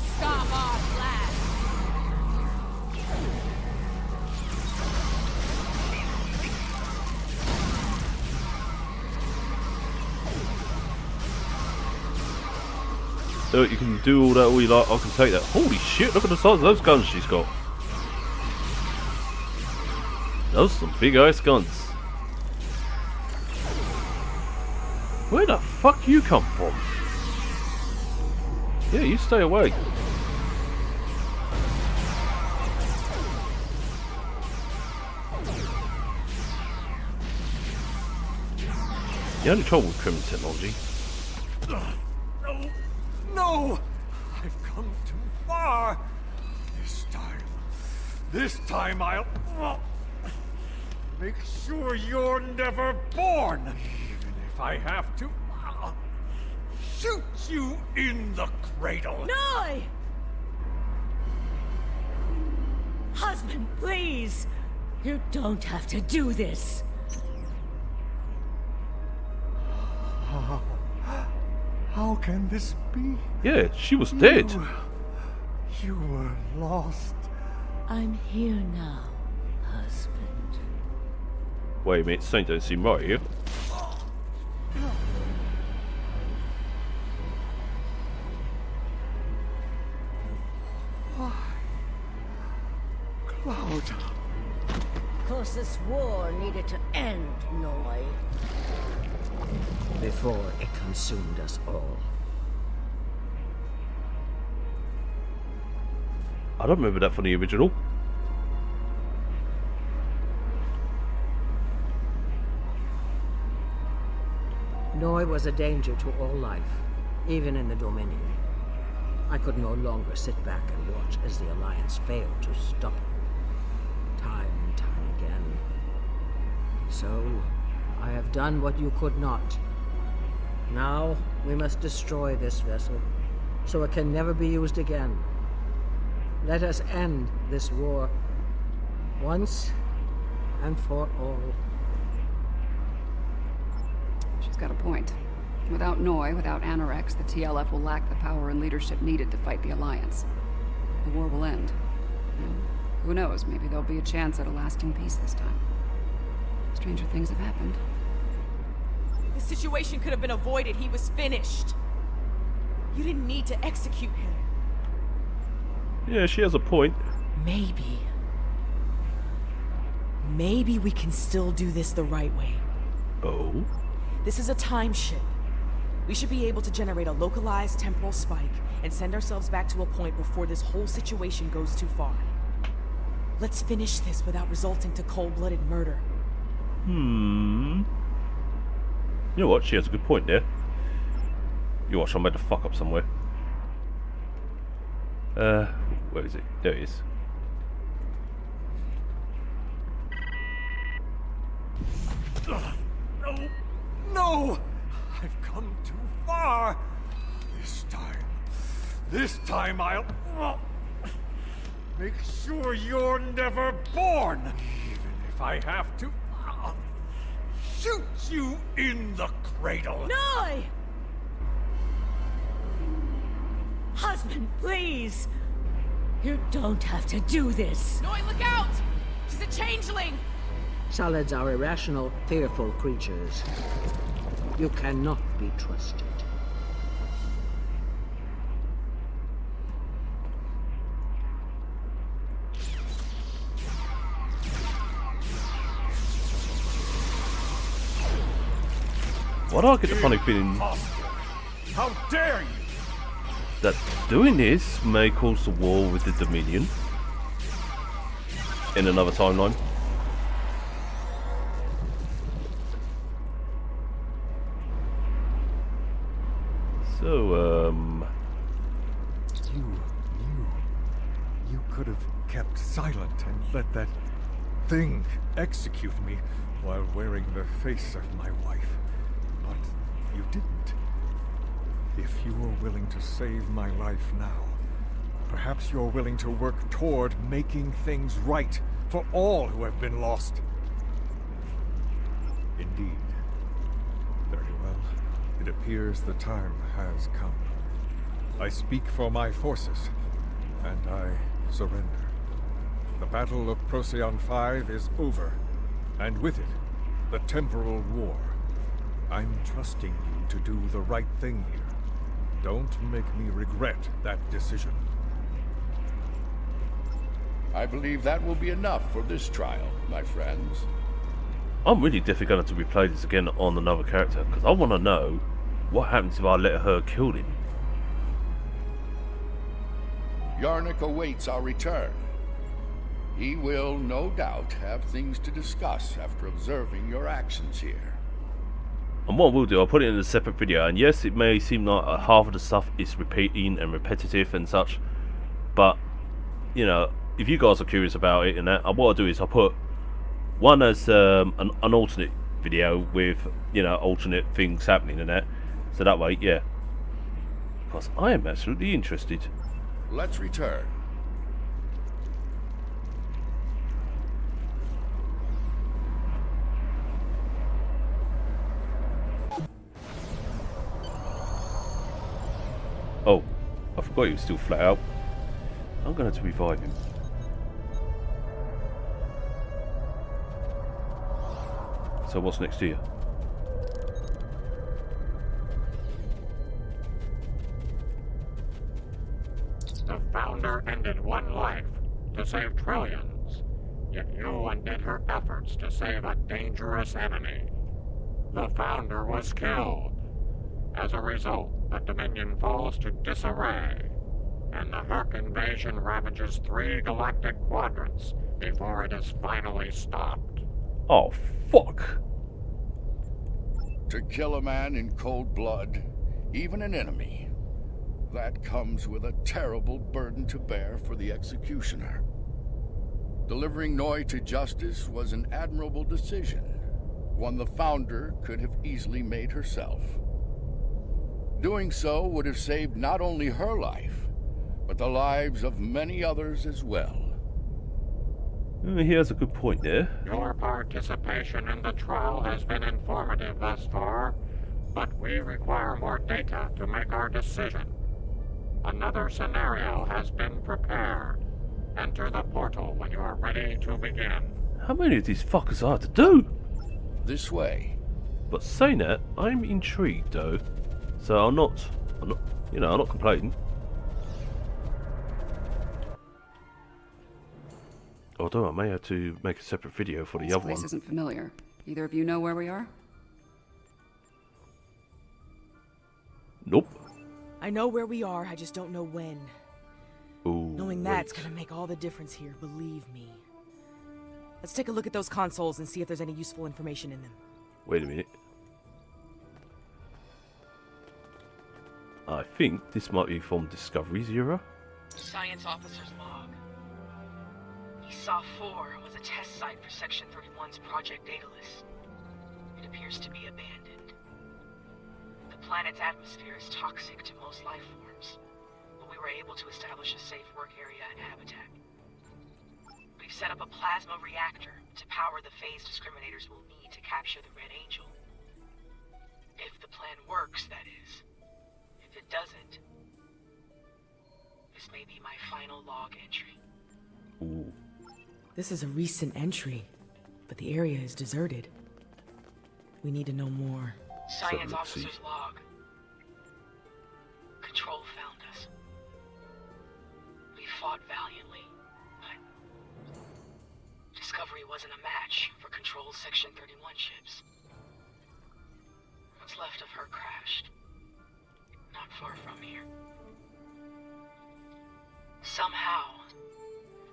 So you can do all that all you like, I can take that. Holy shit, look at the size of those guns she's got. Those are some big ass guns. Where the fuck you come from? Yeah, you stay away. The only trouble with criminal technology. No! I've come too far. This time I'll make sure you're never born. Even if I have to shoot you in the cradle. No! Husband, please! You don't have to do this. How can this be? Yeah, she was dead. You were lost. I'm here now, husband. Wait a minute, something don't seem right here. war needed to end, Noi. Before it consumed us all. I don't remember that from the original. Noi was a danger to all life, even in the Dominion. I could no longer sit back and watch as the Alliance failed to stop him, time and time again. So, I have done what you could not. Now, we must destroy this vessel, so it can never be used again. Let us end this war, once and for all. She's got a point. Without Noi, without Anorex, the TLF will lack the power and leadership needed to fight the Alliance. The war will end. And who knows, maybe there'll be a chance at a lasting peace this time. Stranger things have happened. This situation could have been avoided. He was finished. You didn't need to execute him. Yeah, she has a point. Maybe we can still do this the right way. Oh? This is a time ship. We should be able to generate a localized temporal spike and send ourselves back to a point before this whole situation goes too far. Let's finish this without resulting to cold-blooded murder. You know what? She has a good point there. You watch, I made a fuck up somewhere. Where is it? There it is. No! No! I've come too far! This time I'll make sure you're never born! Even if I have to shoot you in the cradle! Noi! Husband, please! You don't have to do this! Noi, look out! She's a changeling! Solids are irrational, fearful creatures. You cannot be trusted. Why do I get the funny feeling How dare you! that doing this may cause the war with the Dominion in another timeline? So, You could have kept silent and let that thing execute me while wearing the face of my wife. But you didn't. If you are willing to save my life now, perhaps you're willing to work toward making things right for all who have been lost. Indeed. Very well. It appears the time has come. I speak for my forces, and I surrender. The Battle of Procyon 5 is over, and with it, the Temporal War. I'm trusting you to do the right thing here. Don't make me regret that decision. I believe that will be enough for this trial, my friends. I'm really definitely going to replay this again on another character, because I want to know what happens if I let her kill him. Yarnik awaits our return. He will, no doubt, have things to discuss after observing your actions here. And what we'll do, I'll put it in a separate video, and yes, it may seem like half of the stuff is repeating and repetitive and such, but, you know, if you guys are curious about it and that, what I'll do is I'll put one as an alternate video with, you know, alternate things happening and that, so that way, yeah, because I am absolutely interested. Let's return. Oh, I forgot he was still flat out. I'm going to revive him. So what's next here? The Founder ended one life to save trillions. if you undid her efforts to save a dangerous enemy. The Founder was killed. As a result, the Dominion falls to disarray, and the Hurk invasion ravages 3 galactic quadrants before it is finally stopped. Oh, fuck. To kill a man in cold blood, even an enemy, that comes with a terrible burden to bear for the executioner. Delivering Noi to justice was an admirable decision, one the Founder could have easily made herself. Doing so would have saved not only her life, but the lives of many others as well. He has a good point there. Your participation in the trial has been informative thus far, but we require more data to make our decision. Another scenario has been prepared. Enter the portal when you are ready to begin. How many of these fuckers are to do? This way. But saying that, I'm intrigued though. So I'm not complaining. Although I may have to make a separate video for the This other place one. isn't familiar. Either of you know where we are? Nope. I know where we are, I just don't know when. Ooh, Knowing wait. that's gonna make all the difference here, believe me. Let's take a look at those consoles and see if there's any useful information in them. Wait a minute. I think this might be from Discovery's era. Science officer's log. ESOF 4 was a test site for Section 31's Project Daedalus. It appears to be abandoned. The planet's atmosphere is toxic to most life forms, but we were able to establish a safe work area and habitat. We've set up a plasma reactor to power the phase discriminators will need to capture the Red Angel. If the plan works, that is. If it doesn't, this may be my final log entry. Ooh. This is a recent entry, but the area is deserted. We need to know more. Science let's see. officer's log. Control found us. We fought valiantly, but Discovery wasn't a match for Control's Section 31 ships. What's left of her crashed. Not far from here. Somehow,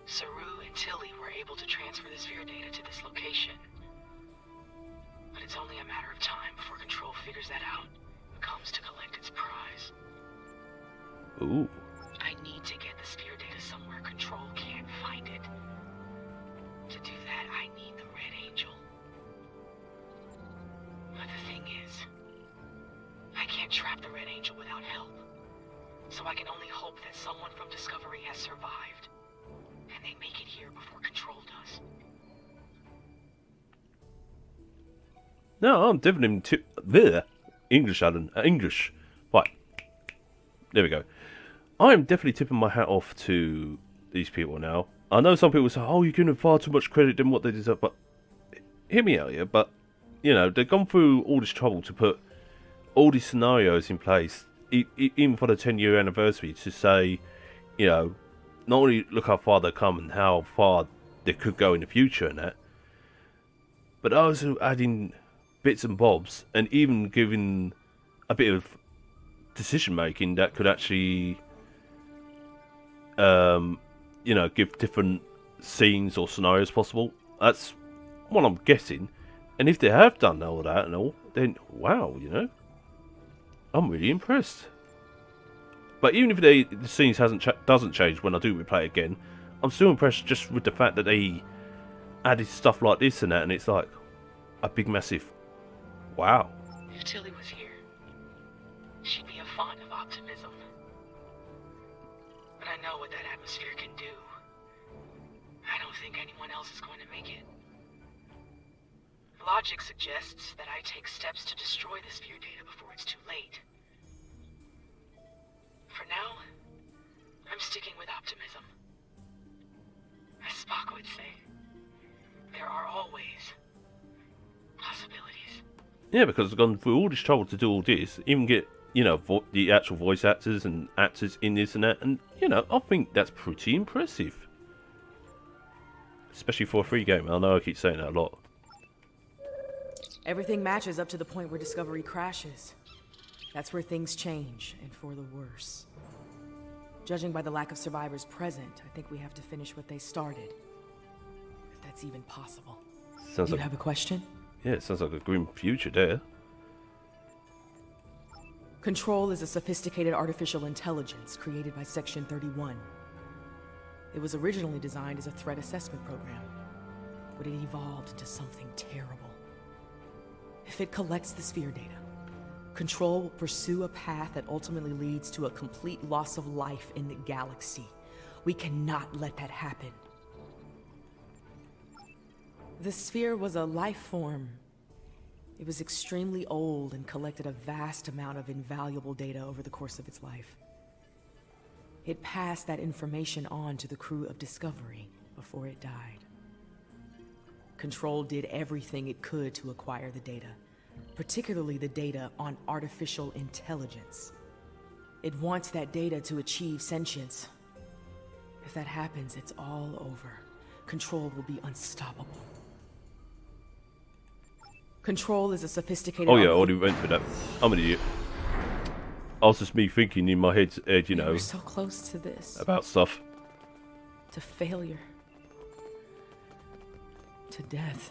Saru and Tilly were able to transfer the sphere data to this location. But it's only a matter of time before Control figures that out and comes to collect its prize. Ooh. I need to get the sphere data somewhere Control can't find it. To do that, I need the Red Angel. But the thing is, I can't trap the Red Angel without help. So I can only hope that someone from Discovery has survived, and they make it here before Control does. No, I'm definitely there. English, Alan. English. Right. There we go. I'm definitely tipping my hat off to these people now. I know some people say, oh, you're giving them far too much credit than what they deserve, but hear me out here. But, you know, they've gone through all this trouble to put all these scenarios in place, even for the 10-year anniversary, to say, you know, not only look how far they've come and how far they could go in the future and that, but also adding bits and bobs and even giving a bit of decision making that could actually, you know, give different scenes or scenarios possible. That's what I'm guessing. And if they have done all that and all, then wow, you know, I'm really impressed. But even if the scenes doesn't change when I do replay it again, I'm still impressed just with the fact that they added stuff like this and that, and it's like a big massive wow. If Tilly was here, she'd be a font of optimism. But I know what that atmosphere can do. I don't think anyone else is going to make it. Logic suggests that I take steps to destroy the sphere data before it's too late. For now, I'm sticking with optimism. As Spock would say, there are always possibilities. Yeah, because I've gone through all this trouble to do all this, even get, you know, the actual voice actors and actors in this and that, and, you know, I think that's pretty impressive. Especially for a free game. I know I keep saying that a lot. Everything matches up to the point where Discovery crashes. That's where things change, and for the worse. Judging by the lack of survivors present, I think we have to finish what they started. If that's even possible. Sounds You like, have a question? yeah, it sounds like a grim future there. Control is a sophisticated artificial intelligence created by Section 31. It was originally designed as a threat assessment program, but it evolved into something terrible. If it collects the sphere data, Control will pursue a path that ultimately leads to a complete loss of life in the galaxy. We cannot let that happen. The sphere was a life form. It was extremely old and collected a vast amount of invaluable data over the course of its life. It passed that information on to the crew of Discovery before it died. Control did everything it could to acquire the data, particularly the data on artificial intelligence. It wants that data to achieve sentience. If that happens, it's all over. Control will be unstoppable. Control is a sophisticated... Oh yeah, I already went for that. I'm an idiot. I was just me thinking in my head, you know, We're so close to this. about stuff. To failure. To death.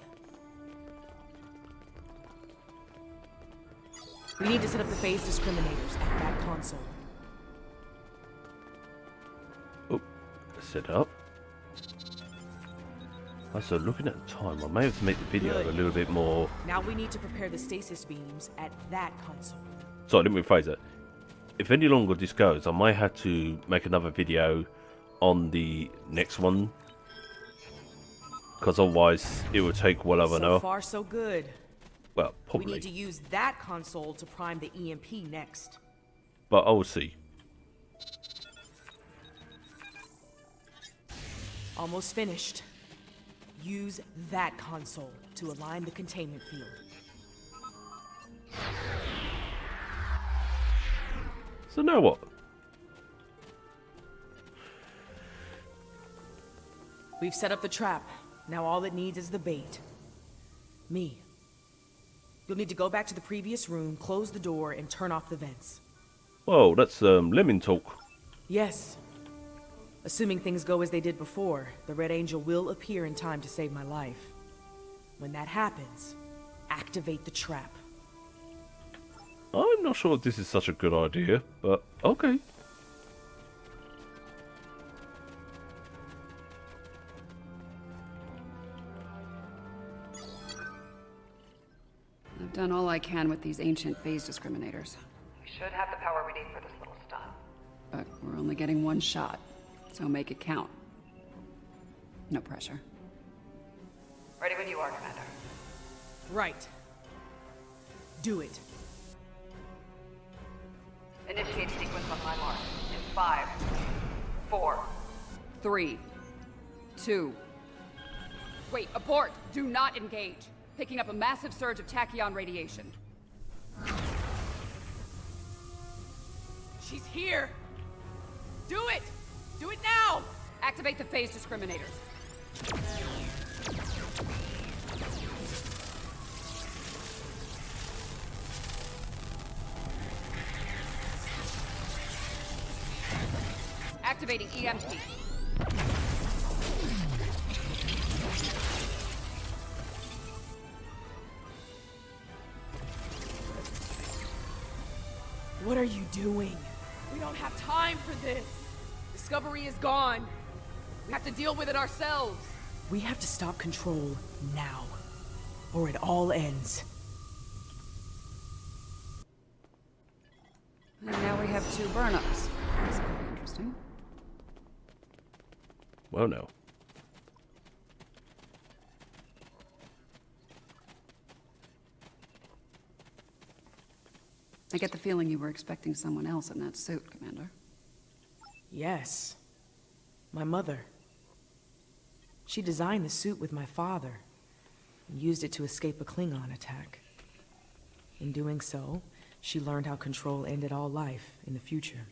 We need to set up the phase discriminators at that console. Oh, set up. So looking at the time, I may have to make the video Good. a little bit more... Now we need to prepare the stasis beams at that console. Sorry, I didn't rephrase that. If any longer this goes, I might have to make another video on the next one. Because otherwise, it would take well over an hour. So far, so good. Well, We probably. need to use that console to prime the EMP next. But I will see. Almost finished. Use that console to align the containment field. So now what? We've set up the trap. Now all it needs is the bait. Me. You'll need to go back to the previous room, close the door, and turn off the vents. Whoa, that's lemon talk. Yes. Assuming things go as they did before, the Red Angel will appear in time to save my life. When that happens, activate the trap. I'm not sure if this is such a good idea, but okay. I've done all I can with these ancient phase discriminators. We should have the power we need for this little stunt. But we're only getting one shot, so make it count. No pressure. Ready when you are, Commander. Right. Do it. Initiate sequence on my mark. In 5, 4. 3, 2. Wait, abort! Do not engage. Picking up a massive surge of tachyon radiation. She's here! Do it! Do it now! Activate the phase discriminators. Activating EMP. What are you doing? We don't have time for this. Discovery is gone. We have to deal with it ourselves. We have to stop Control now, or it all ends. And now we have 2 burn-ups. That's gonna be interesting. Well, no. I get the feeling you were expecting someone else in that suit, Commander. Yes. My mother. She designed the suit with my father and used it to escape a Klingon attack. In doing so, she learned how Control ended all life in the future.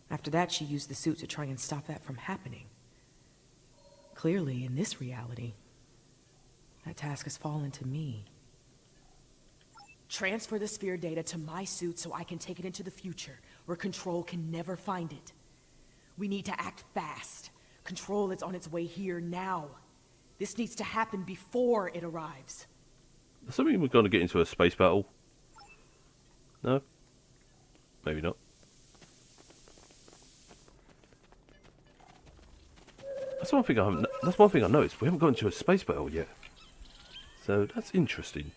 After that, she used the suit to try and stop that from happening. Clearly, in this reality, that task has fallen to me. Transfer the sphere data to my suit so I can take it into the future, where Control can never find it. We need to act fast. Control is on its way here now. This needs to happen before it arrives. Does that mean we're going to get into a space battle? No? Maybe not. That's one thing I noticed. We haven't got into a space battle yet. So that's interesting.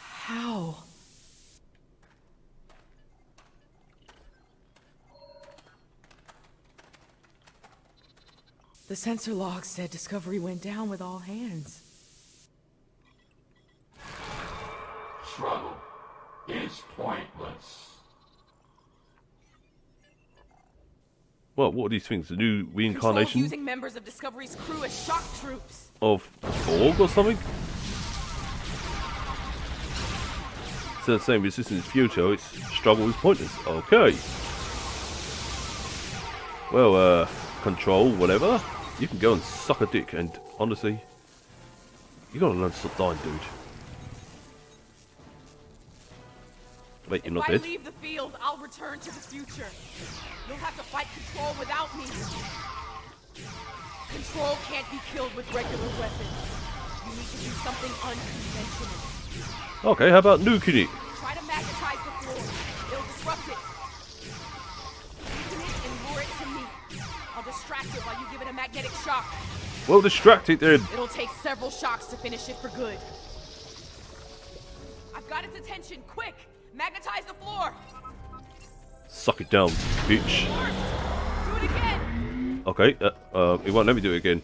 How? The sensor log said Discovery went down with all hands. Struggle is pointless. What are these things? The new Control's reincarnation using members of Discovery's crew as shock troops. of Borg or something? So the same resistance future, its struggle is pointless. Okay. Well, Control, whatever. You can go and suck a dick, and honestly, you gotta learn to stop dying, dude. Wait, you're not dead? If I leave the field, I'll return to the future. You'll have to fight Control without me. Control can't be killed with regular weapons. You need to do something unconventional. Okay, how about nuking it? Try to magnetize the floor. It'll disrupt it. Weaken it and lure it to me. I'll distract it while you give it a magnetic shock. Well, distract it then. It'll take several shocks to finish it for good. I've got its attention. Quick! Magnetize the floor! Suck it down, bitch. Do it again! Okay, it won't let me do it again.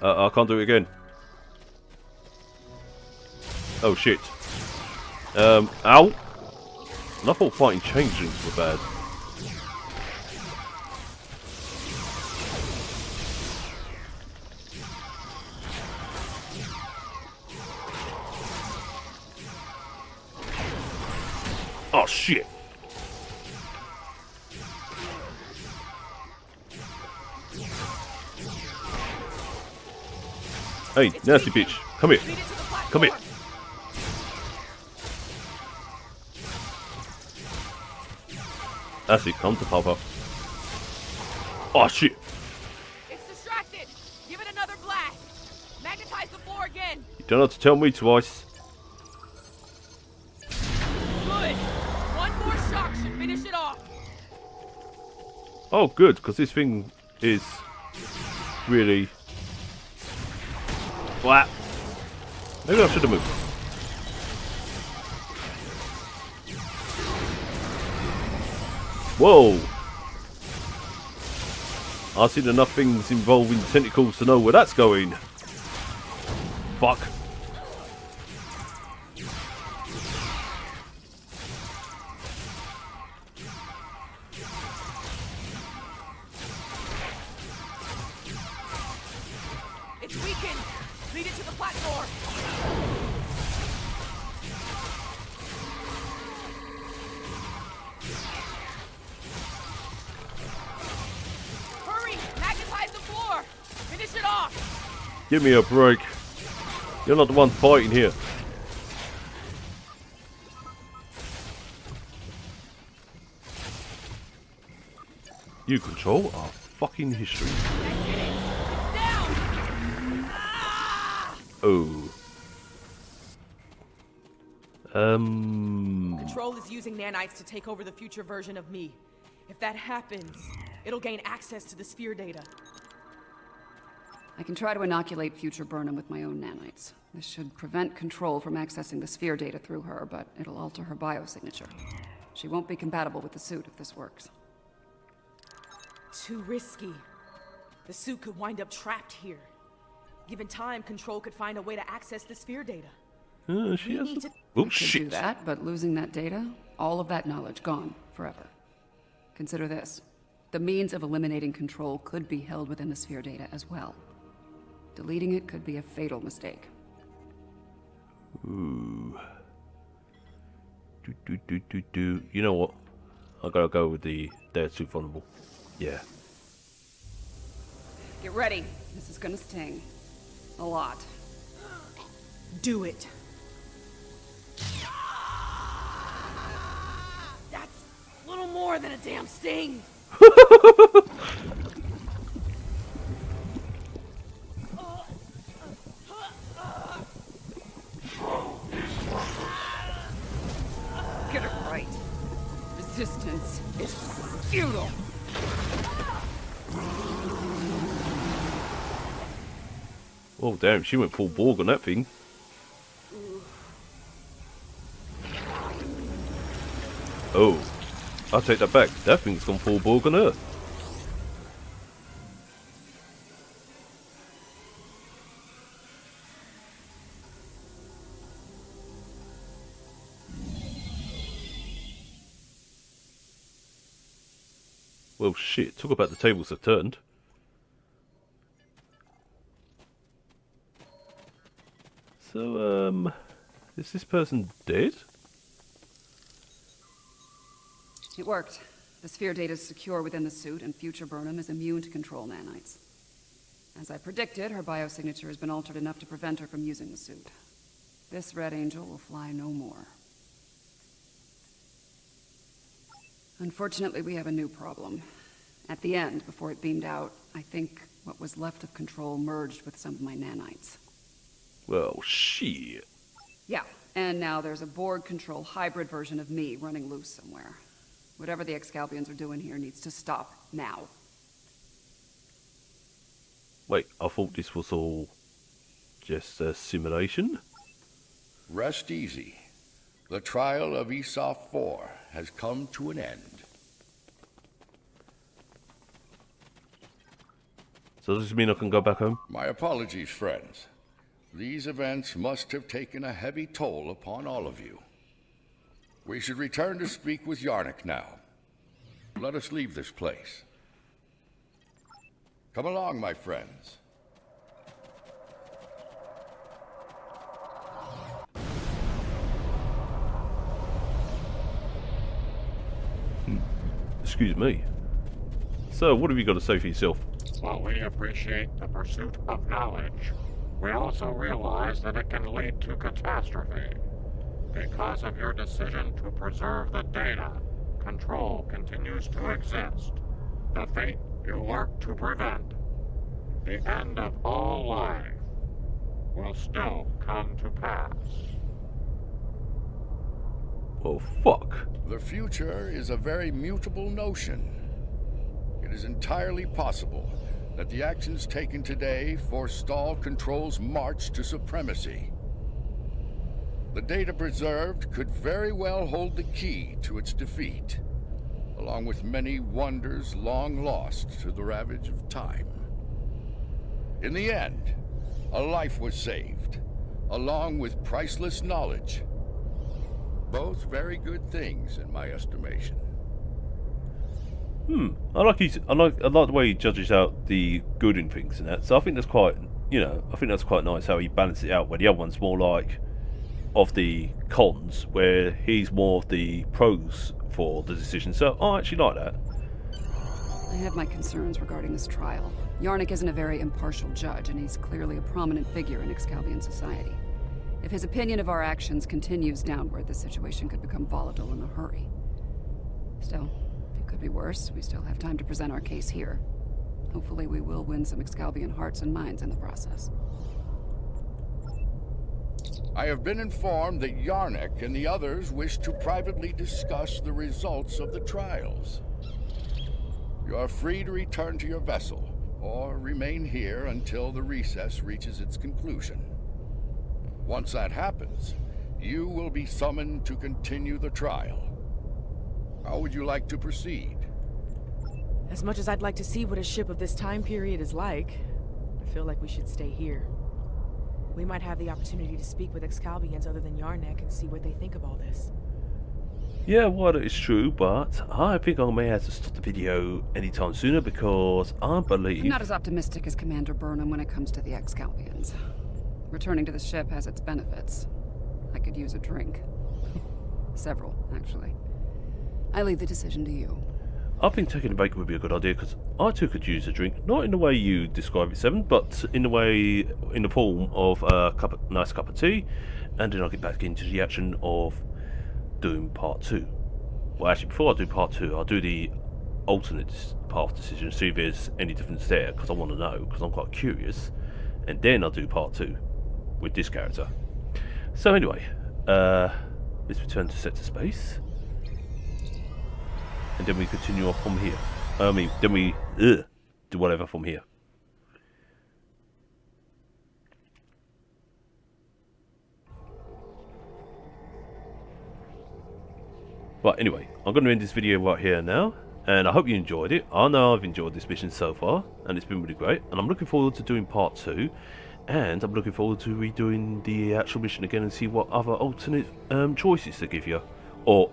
I can't do it again. Oh shit. Ow! And I thought fighting changelings were bad. Oh shit! Hey, nasty bitch, come here. Come here. That's it, come to Papa. Oh shit! It's distracted! Give it another blast! Magnetize the floor again! You don't have to tell me twice. Good! One more shock should finish it off! Oh good, because this thing is really... What? Maybe I should have moved. Whoa! I've seen enough things involving tentacles to know where that's going. Fuck. It's weakened! Lead it to the platform! Hurry! Magnetize the floor! Finish it off! Give me a break. You're not the one fighting here. You control our fucking history. Oh. Control is using nanites to take over the future version of me. If that happens, it'll gain access to the sphere data. I can try to inoculate future Burnham with my own nanites. This should prevent Control from accessing the sphere data through her, but it'll alter her biosignature. She won't be compatible with the suit if this works. Too risky. The suit could wind up trapped here. Given time, Control could find a way to access the sphere data. She has to... I Oh could shit! do that, but losing that data, all of that knowledge gone forever. Consider this. The means of eliminating Control could be held within the sphere data as well. Deleting it could be a fatal mistake. Ooh. You know what? I gotta go with the they're too vulnerable. Yeah. Get ready. This is gonna sting. A lot. Do it. That's a little more than a damn sting. Get it right. Resistance is futile. Oh damn, she went full Borg on that thing. Oh, I'll take that back. That thing's gone full Borg on her. Well shit, talk about the tables have turned. So, is this person dead? It worked. The sphere data is secure within the suit, and future Burnham is immune to control nanites. As I predicted, her biosignature has been altered enough to prevent her from using the suit. This Red Angel will fly no more. Unfortunately, we have a new problem. At the end, before it beamed out, I think what was left of control merged with some of my nanites. Well, shit. Yeah, and now there's a Borg-controlled hybrid version of me running loose somewhere. Whatever the Excalbians are doing here needs to stop now. Wait, I thought this was all just a simulation? Rest easy. The trial of Esau 4 has come to an end. So does this mean I can go back home? My apologies, friends. These events must have taken a heavy toll upon all of you. We should return to speak with Yarnik now. Let us leave this place. Come along, my friends. Excuse me. So, what have you got to say for yourself? While we appreciate the pursuit of knowledge, we also realize that it can lead to catastrophe. Because of your decision to preserve the data, control continues to exist. The fate you work to prevent, the end of all life, will still come to pass. Oh, fuck. The future is a very mutable notion. It is entirely possible that the actions taken today forestall Control's march to supremacy. The data preserved could very well hold the key to its defeat, along with many wonders long lost to the ravage of time. In the end, a life was saved, along with priceless knowledge. Both very good things in my estimation. I like the way he judges out the good in things and that. So I think that's quite, I think that's quite nice how he balances it out. Where the other one's more like of the cons, where he's more of the pros for the decision. So I actually like that. I have my concerns regarding this trial. Yarnik isn't a very impartial judge, and he's clearly a prominent figure in Excalbian society. If his opinion of our actions continues downward, the situation could become volatile in a hurry. Still, it could be worse. We still have time to present our case here. Hopefully we will win some Excalbian hearts and minds in the process. I have been informed that Yarnik and the others wish to privately discuss the results of the trials. You are free to return to your vessel, or remain here until the recess reaches its conclusion. Once that happens, you will be summoned to continue the trial. How would you like to proceed? As much as I'd like to see what a ship of this time period is like, I feel like we should stay here. We might have the opportunity to speak with Excalbians other than Yarnik and see what they think of all this. Yeah, well, it's true, but I think I may have to stop the video anytime sooner because I believe... I'm not as optimistic as Commander Burnham when it comes to the Excalbians. Returning to the ship has its benefits. I could use a drink. Several, actually. I leave the decision to you. I think taking a break would be a good idea, because I too could use a drink. Not in the way you describe it, Seven, but in the form of a nice cup of tea, and then I'll get back into the action of doing part 2. Well, actually, before I do part 2, I'll do the alternate path decision, see if there's any difference there, because I want to know, because I'm quite curious, and then I'll do part 2 with this character. So anyway, let's return to Sector Space, and then we continue off from here. Then we do whatever from here. But anyway, I'm going to end this video right here now, and I hope you enjoyed it. I know I've enjoyed this mission so far, and it's been really great, and I'm looking forward to doing part 2, and I'm looking forward to redoing the actual mission again and see what other alternate choices they give you, or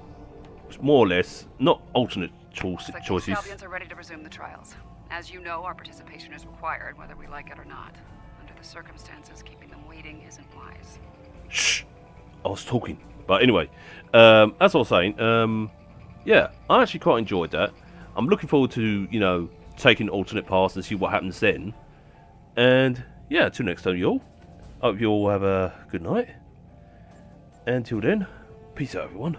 more or less, not alternate choices. Stallions are ready to resume the trials. As you know, our participation is required, whether we like it or not. Under the circumstances, keeping them waiting isn't wise. Shh! I was talking. But anyway, as I was saying, yeah, I actually quite enjoyed that. I'm looking forward to, you know, taking alternate paths and see what happens then. And yeah, till next time, y'all. Hope you all have a good night. Until then, peace out, everyone.